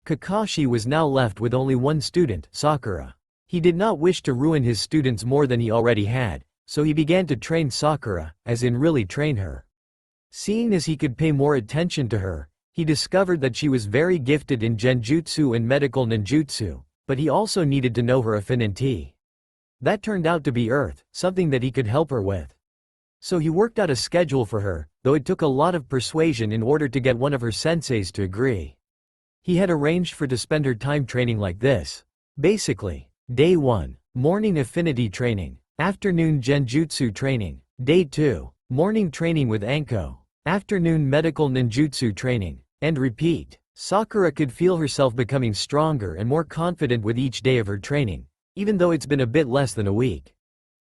Speaker 1: Kakashi was now left with only one student, Sakura. He did not wish to ruin his students more than he already had, so he began to train Sakura, as in really train her. Seeing as he could pay more attention to her, he discovered that she was very gifted in genjutsu and medical ninjutsu, but he also needed to know her affinity. That turned out to be earth, something that he could help her with. So he worked out a schedule for her, though it took a lot of persuasion in order to get one of her senseis to agree. He had arranged for to spend her time training like this. Basically, day 1, morning affinity training, afternoon genjutsu training, Day 2. Morning training with Anko. Afternoon medical ninjutsu training. And repeat. Sakura could feel herself becoming stronger and more confident with each day of her training, even though it's been a bit less than a week.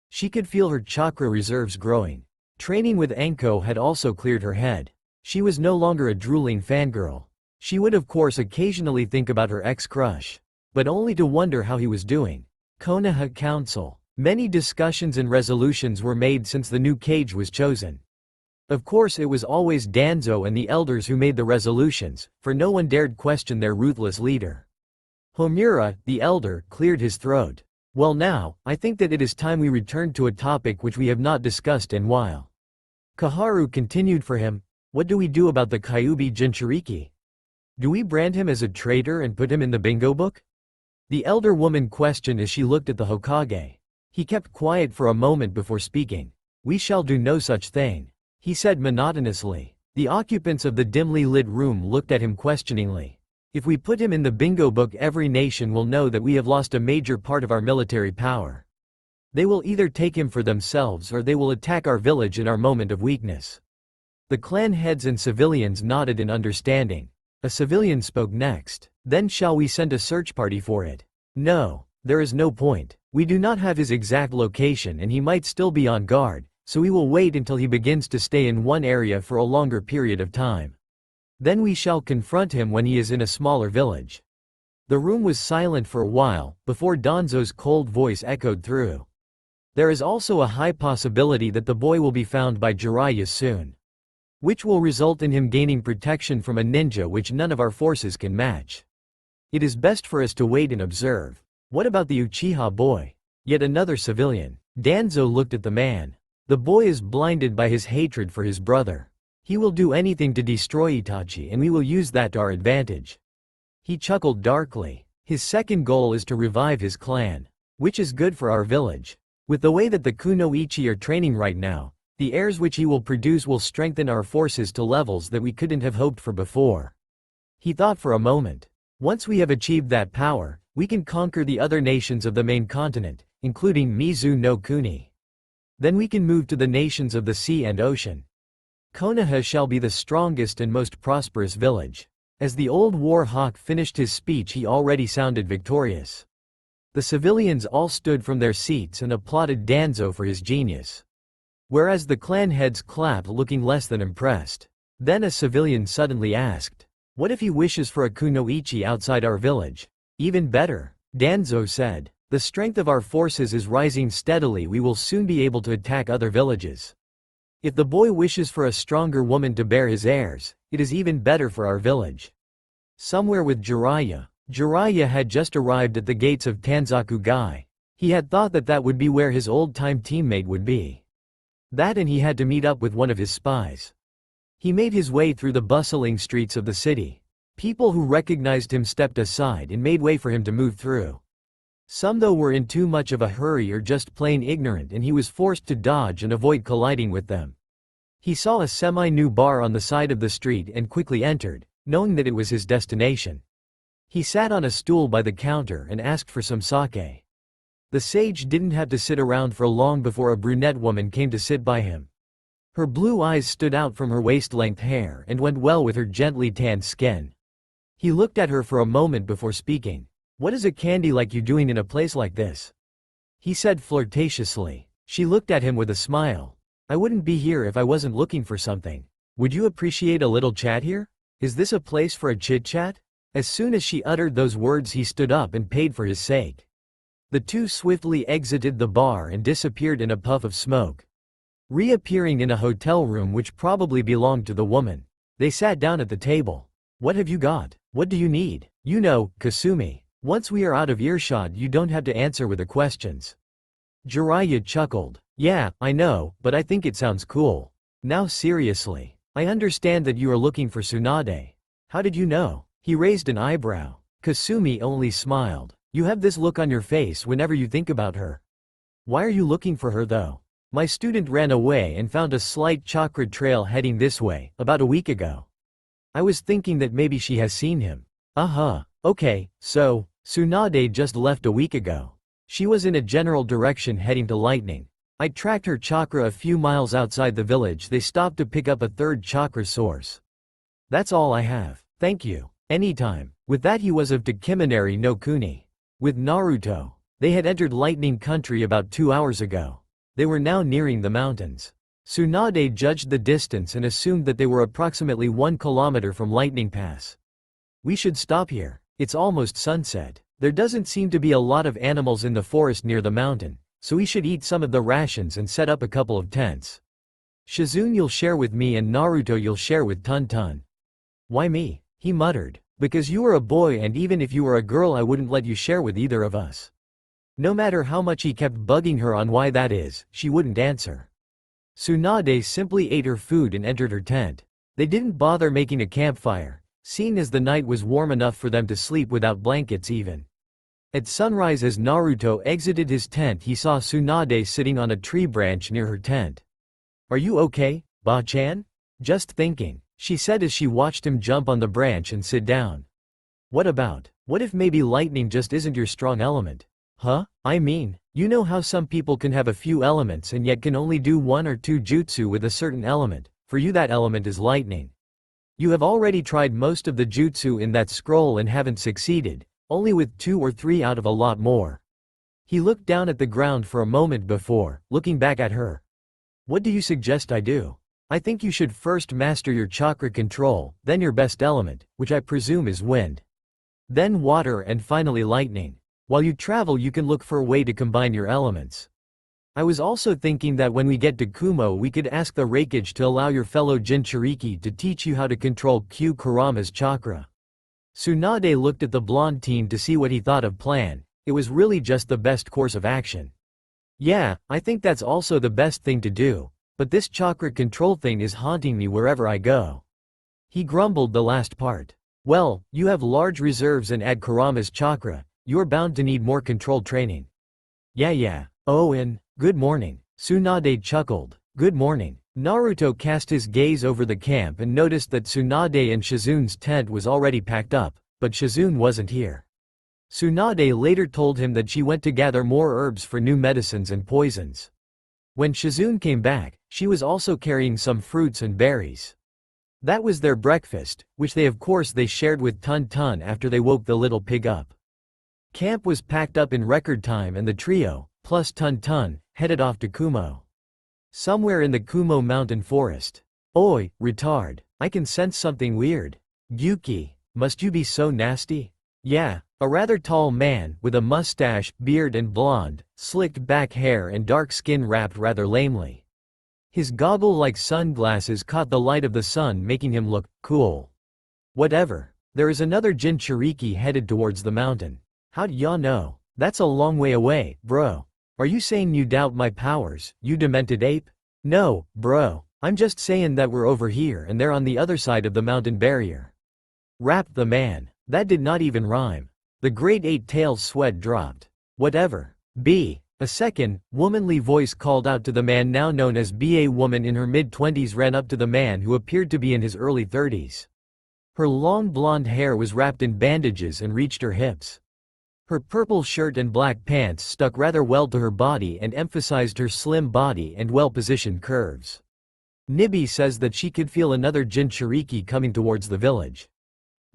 Speaker 1: She could feel her chakra reserves growing. Training with Anko had also cleared her head. She was no longer a drooling fangirl. She would of course occasionally think about her ex-crush, but only to wonder how he was doing. Konoha Council. Many discussions and resolutions were made since the new cage was chosen. Of course it was always Danzo and the elders who made the resolutions, for no one dared question their ruthless leader. Homura, the elder, cleared his throat. Well now, I think that it is time we returned to a topic which we have not discussed in a while. Kaharu continued for him, what do we do about the Kyuubi Jinchuriki? Do we brand him as a traitor and put him in the bingo book? The elder woman questioned as she looked at the Hokage. He kept quiet for a moment before speaking. We shall do no such thing, he said monotonously. The occupants of the dimly lit room looked at him questioningly. If we put him in the bingo book, every nation will know that we have lost a major part of our military power. They will either take him for themselves or they will attack our village in our moment of weakness. The clan heads and civilians nodded in understanding. A civilian spoke next. Then shall we send a search party for it? No, there is no point. We do not have his exact location and he might still be on guard, so we will wait until he begins to stay in one area for a longer period of time. Then we shall confront him when he is in a smaller village. The room was silent for a while, before Danzo's cold voice echoed through. There is also a high possibility that the boy will be found by Jiraiya soon, which will result in him gaining protection from a ninja which none of our forces can match. It is best for us to wait and observe. What about the Uchiha boy? Yet another civilian. Danzo looked at the man. The boy is blinded by his hatred for his brother. He will do anything to destroy Itachi and we will use that to our advantage. He chuckled darkly. His second goal is to revive his clan, which is good for our village. With the way that the Kunoichi are training right now, the heirs which he will produce will strengthen our forces to levels that we couldn't have hoped for before. He thought for a moment. Once we have achieved that power, we can conquer the other nations of the main continent, including Mizu no Kuni. Then we can move to the nations of the sea and ocean. Konoha shall be the strongest and most prosperous village. As the old war hawk finished his speech, he already sounded victorious. The civilians all stood from their seats and applauded Danzo for his genius, whereas the clan heads clapped, looking less than impressed. Then a civilian suddenly asked, what if he wishes for a kunoichi outside our village? Even better, Danzo said. The strength of our forces is rising steadily, we will soon be able to attack other villages. If the boy wishes for a stronger woman to bear his heirs, it is even better for our village. Somewhere with Jiraiya. Jiraiya had just arrived at the gates of Tanzaku-gai. He had thought that that would be where his old-time teammate would be. That and he had to meet up with one of his spies. He made his way through the bustling streets of the city. People who recognized him stepped aside and made way for him to move through. Some though were in too much of a hurry or just plain ignorant and he was forced to dodge and avoid colliding with them. He saw a semi-new bar on the side of the street and quickly entered, knowing that it was his destination. He sat on a stool by the counter and asked for some sake. The sage didn't have to sit around for long before a brunette woman came to sit by him. Her blue eyes stood out from her waist-length hair and went well with her gently tanned skin. He looked at her for a moment before speaking. What is a candy like you doing in a place like this? He said flirtatiously. She looked at him with a smile. I wouldn't be here if I wasn't looking for something. Would you appreciate a little chat here? Is this a place for a chit-chat? As soon as she uttered those words, he stood up and paid for his sake. The two swiftly exited the bar and disappeared in a puff of smoke, reappearing in a hotel room which probably belonged to the woman. They sat down at the table. What have you got? What do you need? You know, Kasumi. Once we are out of earshot you don't have to answer with the questions. Jiraiya chuckled. Yeah, I know, but I think it sounds cool. Now seriously. I understand that you are looking for Tsunade. How did you know? He raised an eyebrow. Kasumi only smiled. You have this look on your face whenever you think about her. Why are you looking for her though? My student ran away and found a slight chakra trail heading this way, about a week ago. I was thinking that maybe she has seen him. Okay, so, Tsunade just left a week ago. She was in a general direction heading to Lightning. I tracked her chakra a few miles outside the village. They stopped to pick up a third chakra source. That's all I have. Thank you. Anytime. With that he was of Takiminari no Kuni. With Naruto. They had entered Lightning Country about 2 hours ago. They were now nearing the mountains. Tsunade judged the distance and assumed that they were approximately 1 kilometer from Lightning Pass. We should stop here. It's almost sunset. There doesn't seem to be a lot of animals in the forest near the mountain, so we should eat some of the rations and set up a couple of tents. Shizune you'll share with me and Naruto you'll share with Tun Tun. Why me? He muttered. Because you are a boy and even if you were a girl I wouldn't let you share with either of us. No matter how much he kept bugging her on why that is, she wouldn't answer. Tsunade simply ate her food and entered her tent. They didn't bother making a campfire, seeing as the night was warm enough for them to sleep without blankets even. At sunrise as Naruto exited his tent he saw Tsunade sitting on a tree branch near her tent. Are you okay, Ba-chan? Just thinking, she said as she watched him jump on the branch and sit down. What about? What if maybe lightning just isn't your strong element? Huh? I mean, you know how some people can have a few elements and yet can only do 1 or 2 jutsu with a certain element. For you that element is lightning. You have already tried most of the jutsu in that scroll and haven't succeeded, only with 2 or 3 out of a lot more. He looked down at the ground for a moment before, looking back at her. What do you suggest I do? I think you should first master your chakra control, then your best element, which I presume is wind. Then water and finally lightning. While you travel you can look for a way to combine your elements. I was also thinking that when we get to Kumo we could ask the Reikage to allow your fellow Jinchuriki to teach you how to control Q Kurama's chakra. Tsunade looked at the blonde teen to see what he thought of plan. It was really just the best course of action. Yeah, I think that's also the best thing to do, but this chakra control thing is haunting me wherever I go. He grumbled the last part. Well, you have large reserves and add Kurama's chakra. You're bound to need more control training. Yeah. Oh and, good morning. Tsunade chuckled. Good morning. Naruto cast his gaze over the camp and noticed that Tsunade and Shizune's tent was already packed up, but Shizune wasn't here. Tsunade later told him that she went to gather more herbs for new medicines and poisons. When Shizune came back, she was also carrying some fruits and berries. That was their breakfast, which they shared with Tun Tun after they woke the little pig up. Camp was packed up in record time and the trio, plus Tun Tun, headed off to Kumo. Somewhere in the Kumo mountain forest. Oi, retard, I can sense something weird. Gyuki, must you be so nasty? Yeah, a rather tall man, with a mustache, beard and blonde, slicked back hair and dark skin wrapped rather lamely. His goggle-like sunglasses caught the light of the sun making him look cool. Whatever, there is another Jinchuriki headed towards the mountain. How'd ya know? That's a long way away, bro. Are you saying you doubt my powers, you demented ape? No, bro. I'm just saying that we're over here and they're on the other side of the mountain barrier. Rapped the man. That did not even rhyme. The great eight-tailed sweat dropped. Whatever. B. A second, womanly voice called out to the man now known as B. A woman in her mid-20s ran up to the man who appeared to be in his early 30s. Her long blonde hair was wrapped in bandages and reached her hips. Her purple shirt and black pants stuck rather well to her body and emphasized her slim body and well-positioned curves. Nibi says that she could feel another Jinchuriki coming towards the village.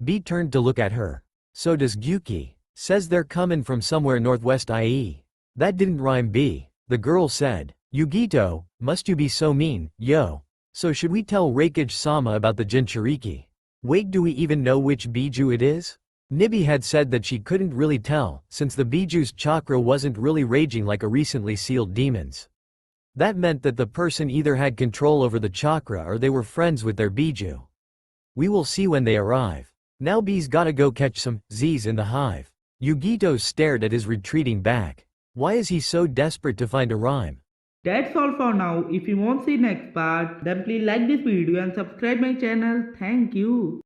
Speaker 1: B turned to look at her. So does Gyuki. Says they're comin' from somewhere northwest IE. That didn't rhyme B. The girl said. Yugito, must you be so mean, yo. So should we tell Reikage-sama about the Jinchuriki? Wait, do we even know which Biju it is? Nibi had said that she couldn't really tell, since the Biju's chakra wasn't really raging like a recently sealed demon's. That meant that the person either had control over the chakra or they were friends with their Biju. We will see when they arrive. Now B's gotta go catch some Z's in the hive. Yugito stared at his retreating back. Why is he so desperate to find a rhyme?
Speaker 2: That's all for now. If you want to see next part, then please like this video and subscribe my channel. Thank you.